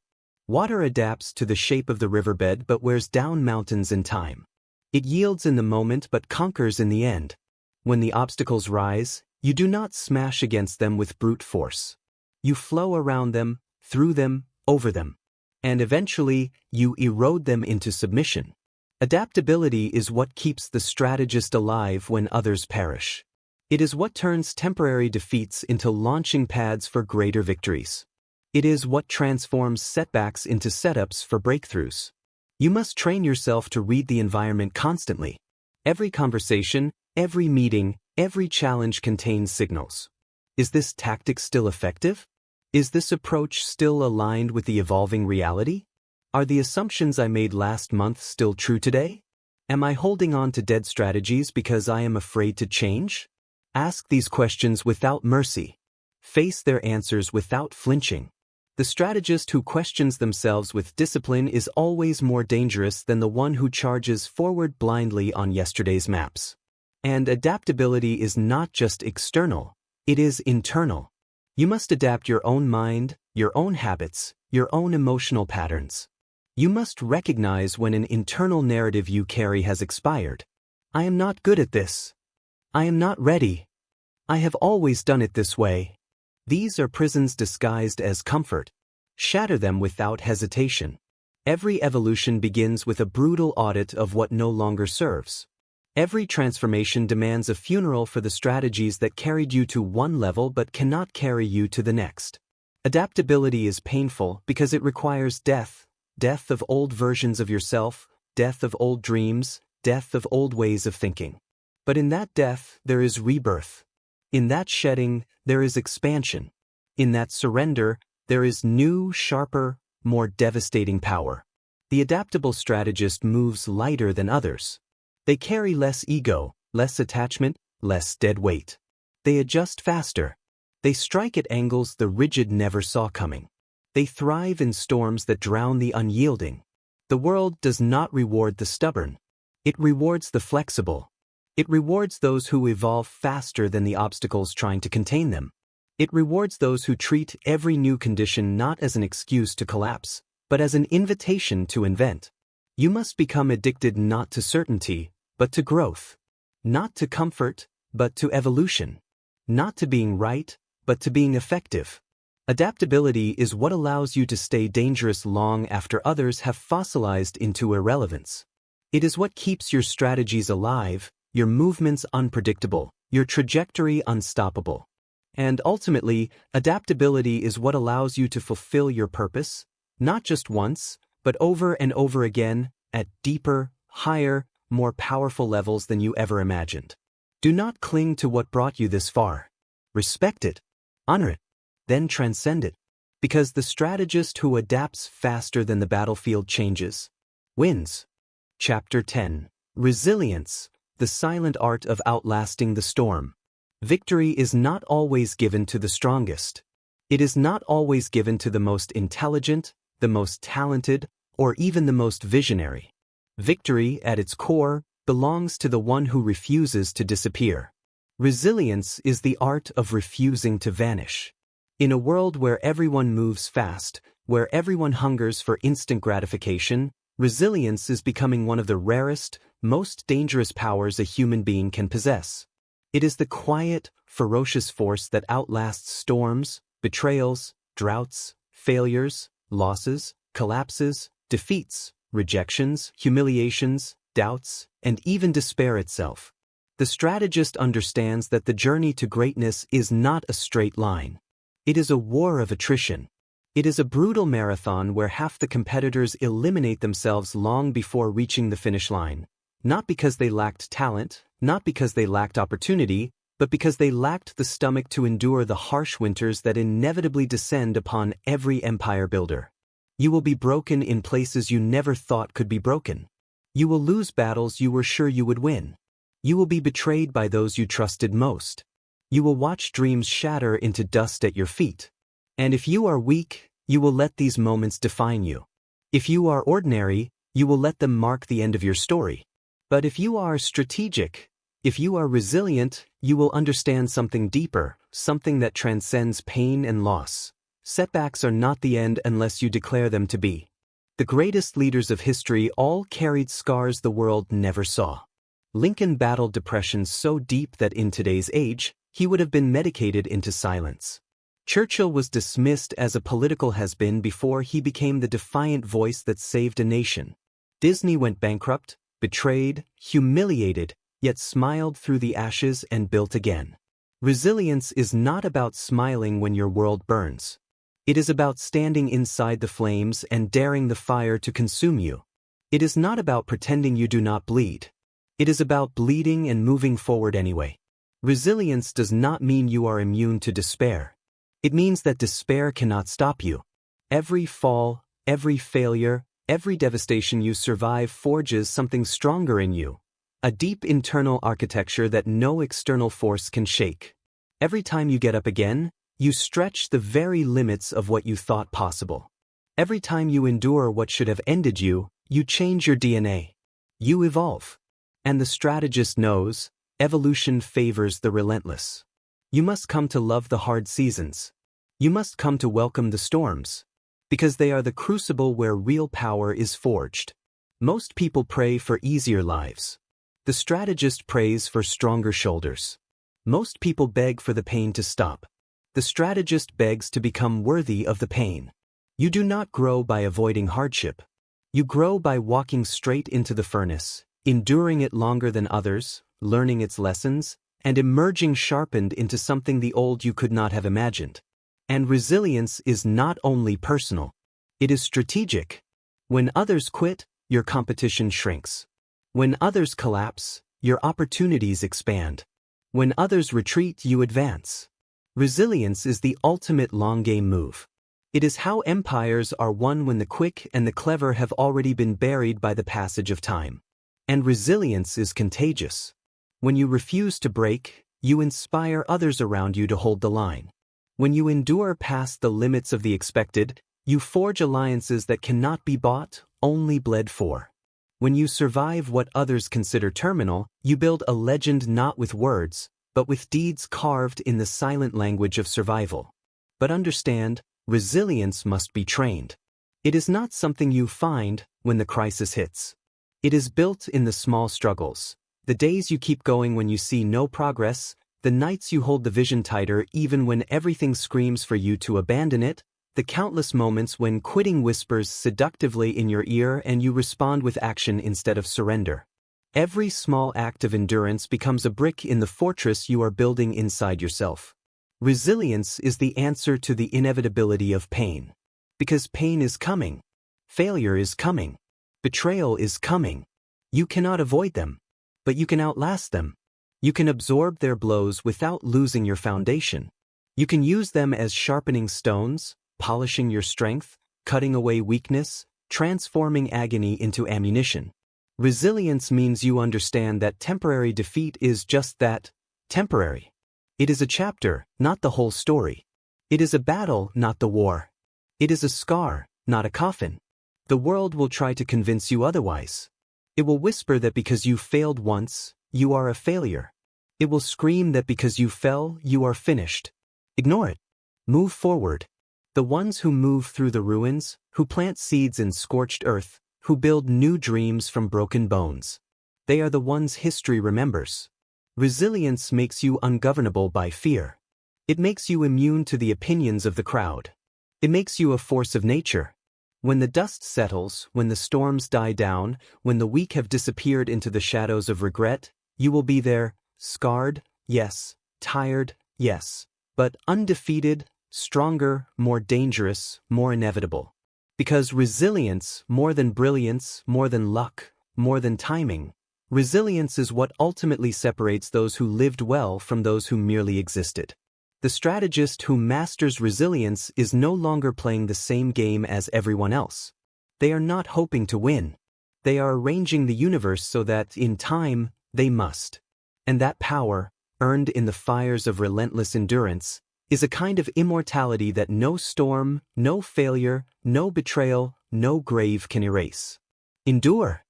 Water adapts to the shape of the riverbed but wears down mountains in time. It yields in the moment but conquers in the end. When the obstacles rise, you do not smash against them with brute force. You flow around them, through them, over them. And eventually, you erode them into submission. Adaptability is what keeps the strategist alive when others perish. It is what turns temporary defeats into launching pads for greater victories. It is what transforms setbacks into setups for breakthroughs. You must train yourself to read the environment constantly. Every conversation, every meeting, every challenge contains signals. Is this tactic still effective? Is this approach still aligned with the evolving reality? Are the assumptions I made last month still true today? Am I holding on to dead strategies because I am afraid to change? Ask these questions without mercy. Face their answers without flinching. The strategist who questions themselves with discipline is always more dangerous than the one who charges forward blindly on yesterday's maps. And adaptability is not just external, it is internal. You must adapt your own mind, your own habits, your own emotional patterns. You must recognize when an internal narrative you carry has expired. I am not good at this. I am not ready. I have always done it this way. These are prisons disguised as comfort. Shatter them without hesitation. Every evolution begins with a brutal audit of what no longer serves. Every transformation demands a funeral for the strategies that carried you to one level but cannot carry you to the next. Adaptability is painful because it requires death of old versions of yourself, death of old dreams, death of old ways of thinking. But in that death, there is rebirth. In that shedding, there is expansion. In that surrender, there is new, sharper, more devastating power. The adaptable strategist moves lighter than others. They carry less ego, less attachment, less dead weight. They adjust faster. They strike at angles the rigid never saw coming. They thrive in storms that drown the unyielding. The world does not reward the stubborn. It rewards the flexible. It rewards those who evolve faster than the obstacles trying to contain them. It rewards those who treat every new condition not as an excuse to collapse, but as an invitation to invent. You must become addicted not to certainty, but to growth. Not to comfort, but to evolution. Not to being right, but to being effective. Adaptability is what allows you to stay dangerous long after others have fossilized into irrelevance. It is what keeps your strategies alive, your movements unpredictable, your trajectory unstoppable. And ultimately, adaptability is what allows you to fulfill your purpose, not just once, but over and over again, at deeper, higher, more powerful levels than you ever imagined. Do not cling to what brought you this far. Respect it, honor it, then transcend it. Because the strategist who adapts faster than the battlefield changes wins. Chapter 10. Resilience, the silent art of outlasting the storm. Victory is not always given to the strongest. It is not always given to the most intelligent, the most talented, or even the most visionary. Victory, at its core, belongs to the one who refuses to disappear. Resilience is the art of refusing to vanish. In a world where everyone moves fast, where everyone hungers for instant gratification, resilience is becoming one of the rarest, most dangerous powers a human being can possess. It is the quiet, ferocious force that outlasts storms, betrayals, droughts, failures, losses, collapses, defeats, rejections, humiliations, doubts, and even despair itself. The strategist understands that the journey to greatness is not a straight line. It is a war of attrition. It is a brutal marathon where half the competitors eliminate themselves long before reaching the finish line. Not because they lacked talent, not because they lacked opportunity, but because they lacked the stomach to endure the harsh winters that inevitably descend upon every empire builder. You will be broken in places you never thought could be broken. You will lose battles you were sure you would win. You will be betrayed by those you trusted most. You will watch dreams shatter into dust at your feet. And if you are weak, you will let these moments define you. If you are ordinary, you will let them mark the end of your story. But if you are strategic, if you are resilient, you will understand something deeper, something that transcends pain and loss. Setbacks are not the end unless you declare them to be. The greatest leaders of history all carried scars the world never saw. Lincoln battled depression so deep that in today's age, he would have been medicated into silence. Churchill was dismissed as a political has-been before he became the defiant voice that saved a nation. Disney went bankrupt, betrayed, humiliated, yet smiled through the ashes and built again. Resilience is not about smiling when your world burns. It is about standing inside the flames and daring the fire to consume you. It is not about pretending you do not bleed. It is about bleeding and moving forward anyway. Resilience does not mean you are immune to despair. It means that despair cannot stop you. Every fall, every failure, every devastation you survive forges something stronger in you. A deep internal architecture that no external force can shake. Every time you get up again, you stretch the very limits of what you thought possible. Every time you endure what should have ended you, you change your DNA. You evolve. And the strategist knows, evolution favors the relentless. You must come to love the hard seasons. You must come to welcome the storms. Because they are the crucible where real power is forged. Most people pray for easier lives. The strategist prays for stronger shoulders. Most people beg for the pain to stop. The strategist begs to become worthy of the pain. You do not grow by avoiding hardship. You grow by walking straight into the furnace, enduring it longer than others, learning its lessons, and emerging sharpened into something the old you could not have imagined. And resilience is not only personal. It is strategic. When others quit, your competition shrinks. When others collapse, your opportunities expand. When others retreat, you advance. Resilience is the ultimate long-game move. It is how empires are won when the quick and the clever have already been buried by the passage of time. And resilience is contagious. When you refuse to break, you inspire others around you to hold the line. When you endure past the limits of the expected, you forge alliances that cannot be bought, only bled for. When you survive what others consider terminal, you build a legend not with words, but with deeds carved in the silent language of survival. But understand, resilience must be trained. It is not something you find when the crisis hits. It is built in the small struggles, The days you keep going when you see no progress, the nights you hold the vision tighter even when everything screams for you to abandon it, the countless moments when quitting whispers seductively in your ear and you respond with action instead of surrender. Every small act of endurance becomes a brick in the fortress you are building inside yourself. Resilience is the answer to the inevitability of pain. Because pain is coming. Failure is coming. Betrayal is coming. You cannot avoid them, but you can outlast them. You can absorb their blows without losing your foundation. You can use them as sharpening stones, polishing your strength, cutting away weakness, transforming agony into ammunition. Resilience means you understand that temporary defeat is just that, temporary. It is a chapter, not the whole story. It is a battle, not the war. It is a scar, not a coffin. The world will try to convince you otherwise. It will whisper that because you failed once, you are a failure. It will scream that because you fell, you are finished. Ignore it. Move forward. The ones who move through the ruins, who plant seeds in scorched earth, who build new dreams from broken bones. They are the ones history remembers. Resilience makes you ungovernable by fear. It makes you immune to the opinions of the crowd. It makes you a force of nature. When the dust settles, when the storms die down, when the weak have disappeared into the shadows of regret, you will be there, scarred, yes, tired, yes, but undefeated, stronger, more dangerous, more inevitable. Because resilience, more than brilliance, more than luck, more than timing, resilience is what ultimately separates those who lived well from those who merely existed. The strategist who masters resilience is no longer playing the same game as everyone else. They are not hoping to win. They are arranging the universe so that, in time, they must. And that power, earned in the fires of relentless endurance, is a kind of immortality that no storm, no failure, no betrayal, no grave can erase. Endure.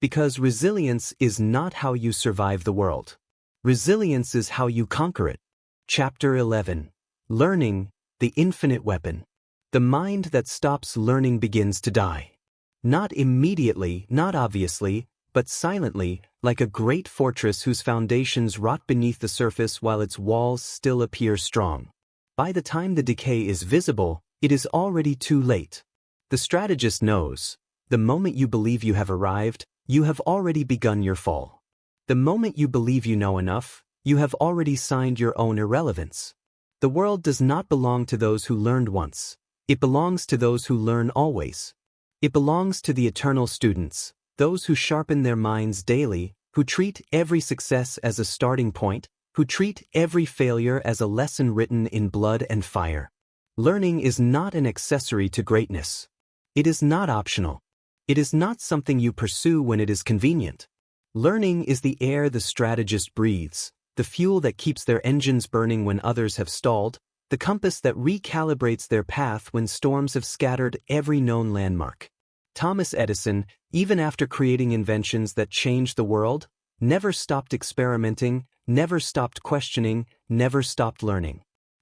Because resilience is not how you survive the world. Resilience is how you conquer it. Chapter 11. Learning, the infinite weapon. The mind that stops learning begins to die. Not immediately, not obviously, but silently, like a great fortress whose foundations rot beneath the surface while its walls still appear strong. By the time the decay is visible, it is already too late. The strategist knows, the moment you believe you have arrived, you have already begun your fall. The moment you believe you know enough, you have already signed your own irrelevance. The world does not belong to those who learned once. It belongs to those who learn always. It belongs to the eternal students, those who sharpen their minds daily, who treat every success as a starting point, who treat every failure as a lesson written in blood and fire. Learning is not an accessory to greatness. It is not optional. It is not something you pursue when it is convenient. Learning is the air the strategist breathes, the fuel that keeps their engines burning when others have stalled, the compass that recalibrates their path when storms have scattered every known landmark. Thomas Edison, even after creating inventions that changed the world, never stopped experimenting, never stopped questioning, never stopped learning.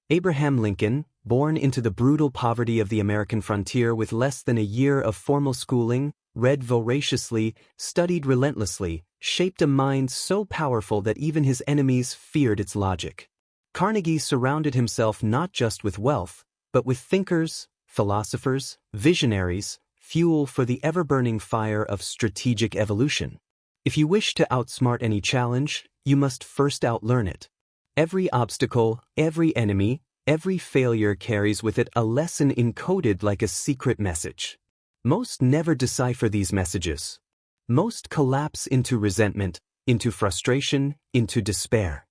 Abraham Lincoln, born into the brutal poverty of the American frontier with less than a year of formal schooling, read voraciously, studied relentlessly, shaped a mind so powerful that even his enemies feared its logic. Carnegie surrounded himself not just with wealth, but with thinkers, philosophers, visionaries, fuel for the ever-burning fire of strategic evolution. If you wish to outsmart any challenge, you must first outlearn it. Every obstacle, every enemy, every failure carries with it a lesson encoded like a secret message. Most never decipher these messages. Most collapse into resentment, into frustration, into despair.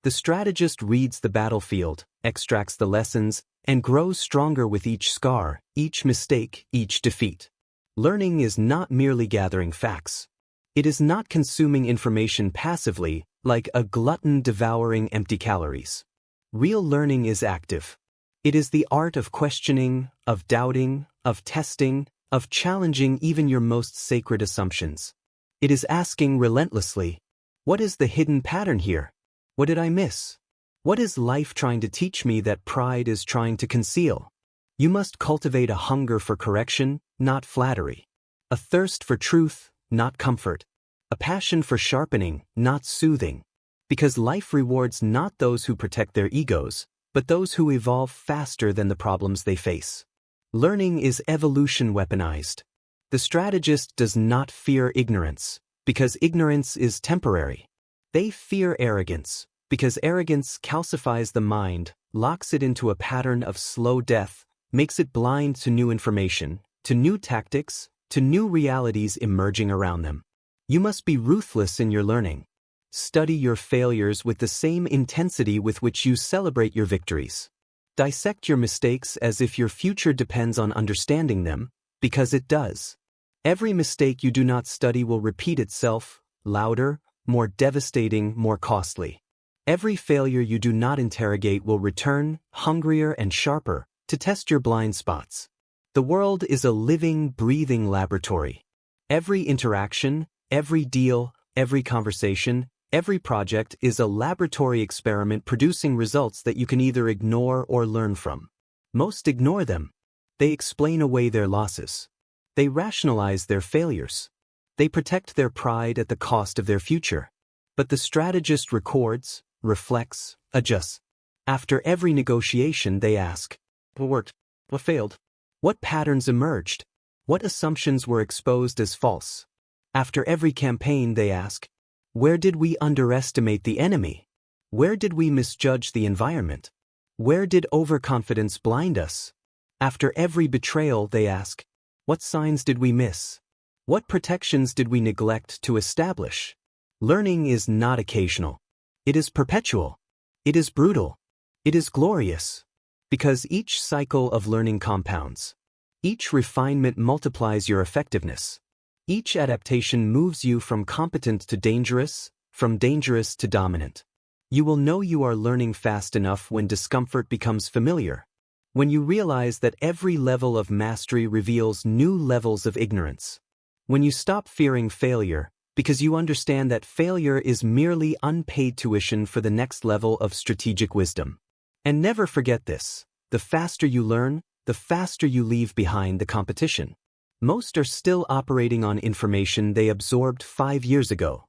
The strategist reads the battlefield, extracts the lessons, and grows stronger with each scar, each mistake, each defeat. Learning is not merely gathering facts. It is not consuming information passively, like a glutton devouring empty calories. Real learning is active. It is the art of questioning, of doubting, of testing, of challenging even your most sacred assumptions. It is asking relentlessly, what is the hidden pattern here? What did I miss? What is life trying to teach me that pride is trying to conceal? You must cultivate a hunger for correction, not flattery. A thirst for truth, not comfort. A passion for sharpening, not soothing. Because life rewards not those who protect their egos, but those who evolve faster than the problems they face. Learning is evolution weaponized. The strategist does not fear ignorance, because ignorance is temporary. They fear arrogance, because arrogance calcifies the mind, locks it into a pattern of slow death, makes it blind to new information, to new tactics, to new realities emerging around them. You must be ruthless in your learning. Study your failures with the same intensity with which you celebrate your victories. Dissect your mistakes as if your future depends on understanding them, because it does. Every mistake you do not study will repeat itself, louder, more devastating, more costly. Every failure you do not interrogate will return, hungrier and sharper, to test your blind spots. The world is a living, breathing laboratory. Every interaction, every deal, every conversation, every project is a laboratory experiment producing results that you can either ignore or learn from. Most ignore them. They explain away their losses. They rationalize their failures. They protect their pride at the cost of their future. But the strategist records, reflects, adjusts. After every negotiation, they ask, what worked? What failed? What patterns emerged? What assumptions were exposed as false? After every campaign, they ask, where did we underestimate the enemy? Where did we misjudge the environment? Where did overconfidence blind us? After every betrayal, they ask, what signs did we miss? What protections did we neglect to establish? Learning is not occasional. It is perpetual. It is brutal. It is glorious. Because each cycle of learning compounds. Each refinement multiplies your effectiveness. Each adaptation moves you from competent to dangerous, from dangerous to dominant. You will know you are learning fast enough when discomfort becomes familiar. When you realize that every level of mastery reveals new levels of ignorance. When you stop fearing failure, because you understand that failure is merely unpaid tuition for the next level of strategic wisdom. And never forget this: the faster you learn, the faster you leave behind the competition. Most are still operating on information they absorbed 5 years ago.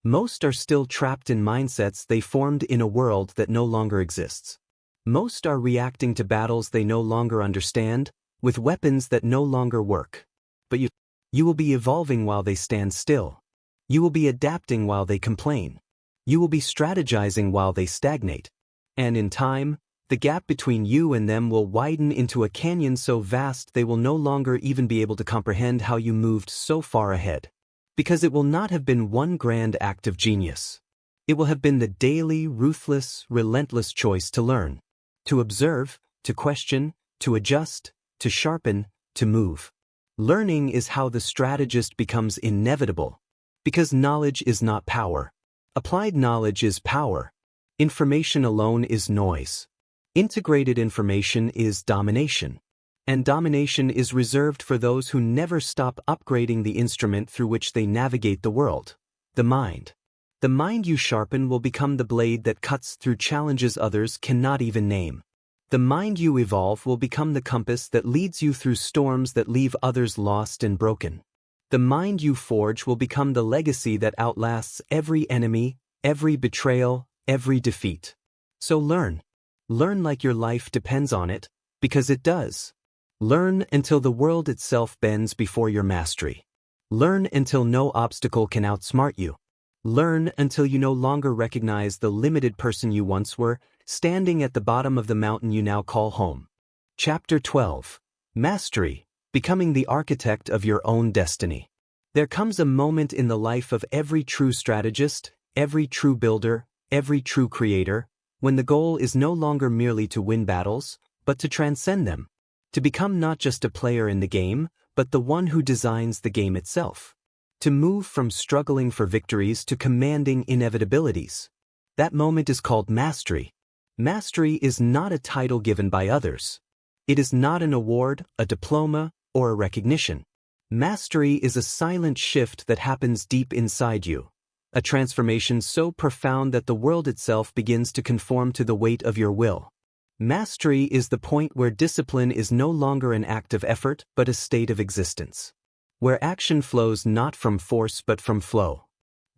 Most are still trapped in mindsets they formed in a world that no longer exists. Most are reacting to battles they no longer understand, with weapons that no longer work. But you will be evolving while they stand still. You will be adapting while they complain. You will be strategizing while they stagnate. And in time, the gap between you and them will widen into a canyon so vast they will no longer even be able to comprehend how you moved so far ahead. Because it will not have been one grand act of genius. It will have been the daily, ruthless, relentless choice to learn, to observe, to question, to adjust, to sharpen, to move. Learning is how the strategist becomes inevitable. Because knowledge is not power. Applied knowledge is power. Information alone is noise. Integrated information is domination. And domination is reserved for those who never stop upgrading the instrument through which they navigate the world, the mind. The mind you sharpen will become the blade that cuts through challenges others cannot even name. The mind you evolve will become the compass that leads you through storms that leave others lost and broken. The mind you forge will become the legacy that outlasts every enemy, every betrayal, every defeat. So learn. Learn like your life depends on it, because it does. Learn until the world itself bends before your mastery. Learn until no obstacle can outsmart you. Learn until you no longer recognize the limited person you once were, standing at the bottom of the mountain you now call home. Chapter 12. Mastery, becoming the architect of your own destiny. There comes a moment in the life of every true strategist, every true builder, every true creator, when the goal is no longer merely to win battles, but to transcend them. To become not just a player in the game, but the one who designs the game itself. To move from struggling for victories to commanding inevitabilities. That moment is called mastery. Mastery is not a title given by others. It is not an award, a diploma, or a recognition. Mastery is a silent shift that happens deep inside you. A transformation so profound that the world itself begins to conform to the weight of your will. Mastery is the point where discipline is no longer an act of effort but a state of existence. Where action flows not from force but from flow.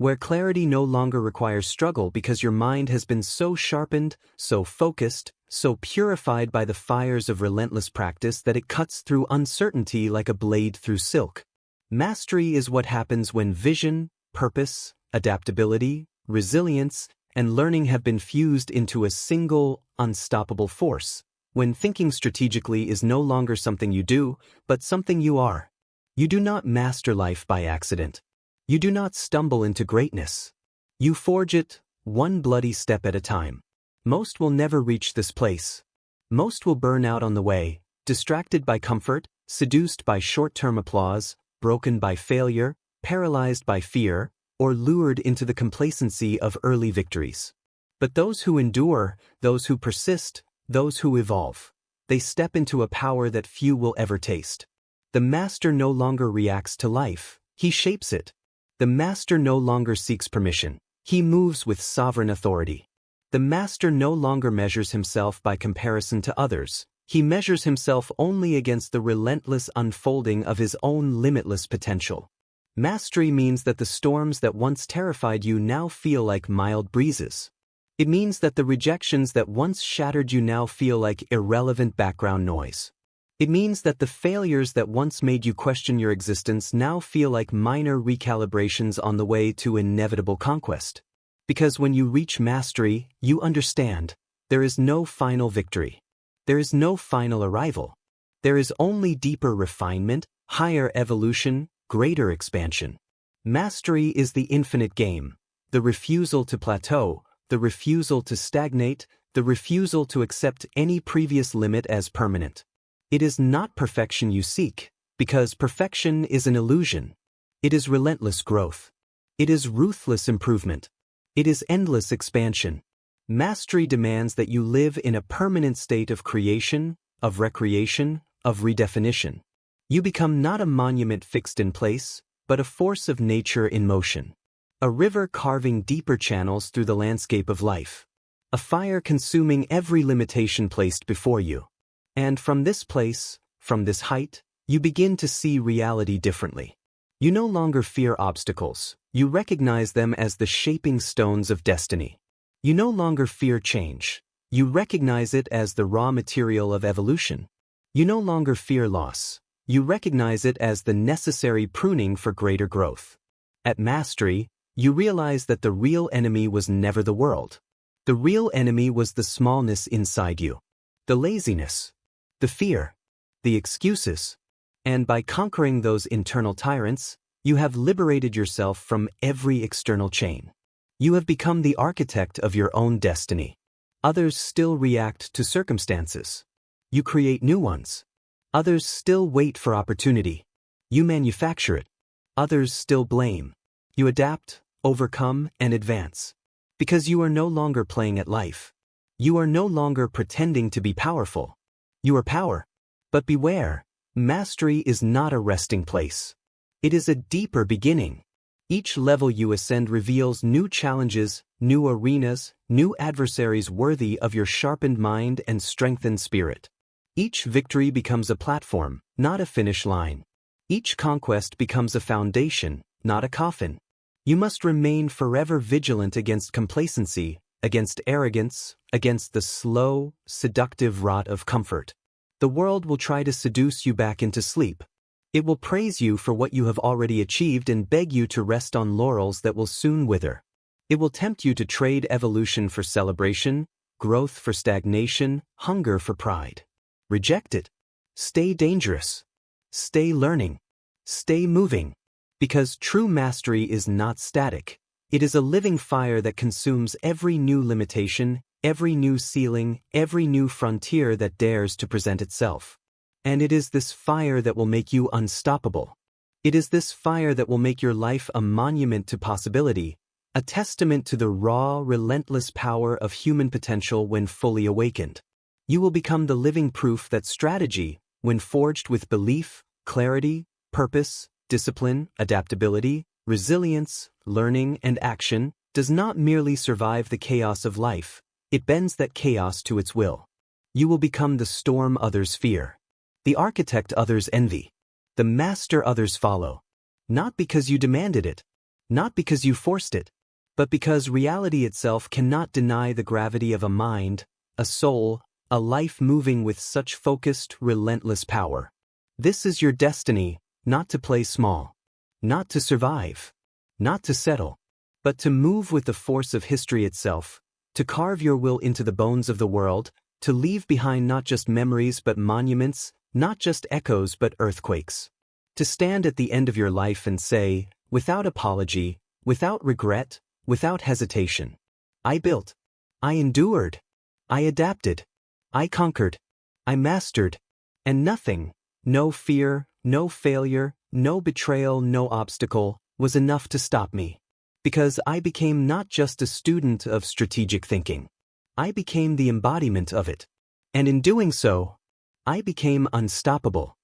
where clarity no longer requires struggle because your mind has been so sharpened, so focused, so purified by the fires of relentless practice that it cuts through uncertainty like a blade through silk. Mastery is what happens when vision, purpose, adaptability, resilience, and learning have been fused into a single, unstoppable force. When thinking strategically is no longer something you do, but something you are. You do not master life by accident. You do not stumble into greatness. You forge it, one bloody step at a time. Most will never reach this place. Most will burn out on the way, distracted by comfort, seduced by short-term applause, broken by failure, paralyzed by fear, or lured into the complacency of early victories. But those who endure, those who persist, those who evolve, they step into a power that few will ever taste. The master no longer reacts to life, he shapes it. The master no longer seeks permission, he moves with sovereign authority. The master no longer measures himself by comparison to others, he measures himself only against the relentless unfolding of his own limitless potential. Mastery means that the storms that once terrified you now feel like mild breezes. It means that the rejections that once shattered you now feel like irrelevant background noise. It means that the failures that once made you question your existence now feel like minor recalibrations on the way to inevitable conquest. Because when you reach mastery, you understand, there is no final victory. There is no final arrival. There is only deeper refinement, higher evolution, greater expansion. Mastery is the infinite game, the refusal to plateau, the refusal to stagnate, the refusal to accept any previous limit as permanent. It is not perfection you seek, because perfection is an illusion. It is relentless growth. It is ruthless improvement. It is endless expansion. Mastery demands that you live in a permanent state of creation, of recreation, of redefinition. You become not a monument fixed in place, but a force of nature in motion. A river carving deeper channels through the landscape of life. A fire consuming every limitation placed before you. And from this place, from this height, you begin to see reality differently. You no longer fear obstacles, you recognize them as the shaping stones of destiny. You no longer fear change, you recognize it as the raw material of evolution. You no longer fear loss, you recognize it as the necessary pruning for greater growth. At mastery, you realize that the real enemy was never the world. The real enemy was the smallness inside you, the laziness, the fear, the excuses. And by conquering those internal tyrants, you have liberated yourself from every external chain. You have become the architect of your own destiny. Others still react to circumstances. You create new ones. Others still wait for opportunity. You manufacture it. Others still blame. You adapt, overcome, and advance. Because you are no longer playing at life. You are no longer pretending to be powerful. You are power. But beware, mastery is not a resting place. It is a deeper beginning. Each level you ascend reveals new challenges, new arenas, new adversaries worthy of your sharpened mind and strengthened spirit. Each victory becomes a platform, not a finish line. Each conquest becomes a foundation, not a coffin. You must remain forever vigilant against complacency, against arrogance, against the slow, seductive rot of comfort. The world will try to seduce you back into sleep. It will praise you for what you have already achieved and beg you to rest on laurels that will soon wither. It will tempt you to trade evolution for celebration, growth for stagnation, hunger for pride. Reject it. Stay dangerous. Stay learning. Stay moving. Because true mastery is not static. It is a living fire that consumes every new limitation, every new ceiling, every new frontier that dares to present itself. And it is this fire that will make you unstoppable. It is this fire that will make your life a monument to possibility, a testament to the raw, relentless power of human potential when fully awakened. You will become the living proof that strategy, when forged with belief, clarity, purpose, discipline, adaptability, resilience, learning, and action, does not merely survive the chaos of life, it bends that chaos to its will. You will become the storm others fear, the architect others envy, the master others follow. Not because you demanded it, Not because you forced it, but because reality itself cannot deny the gravity of a mind, a soul, a life moving with such focused, relentless power. This is your destiny, not to play small, not to survive, not to settle, but to move with the force of history itself, to carve your will into the bones of the world, to leave behind not just memories but monuments, not just echoes but earthquakes. To stand at the end of your life and say, without apology, without regret, without hesitation, I built, I endured, I adapted, I conquered, I mastered, and nothing, no fear, no failure, no betrayal, no obstacle, was enough to stop me. Because I became not just a student of strategic thinking. I became the embodiment of it. And in doing so, I became unstoppable.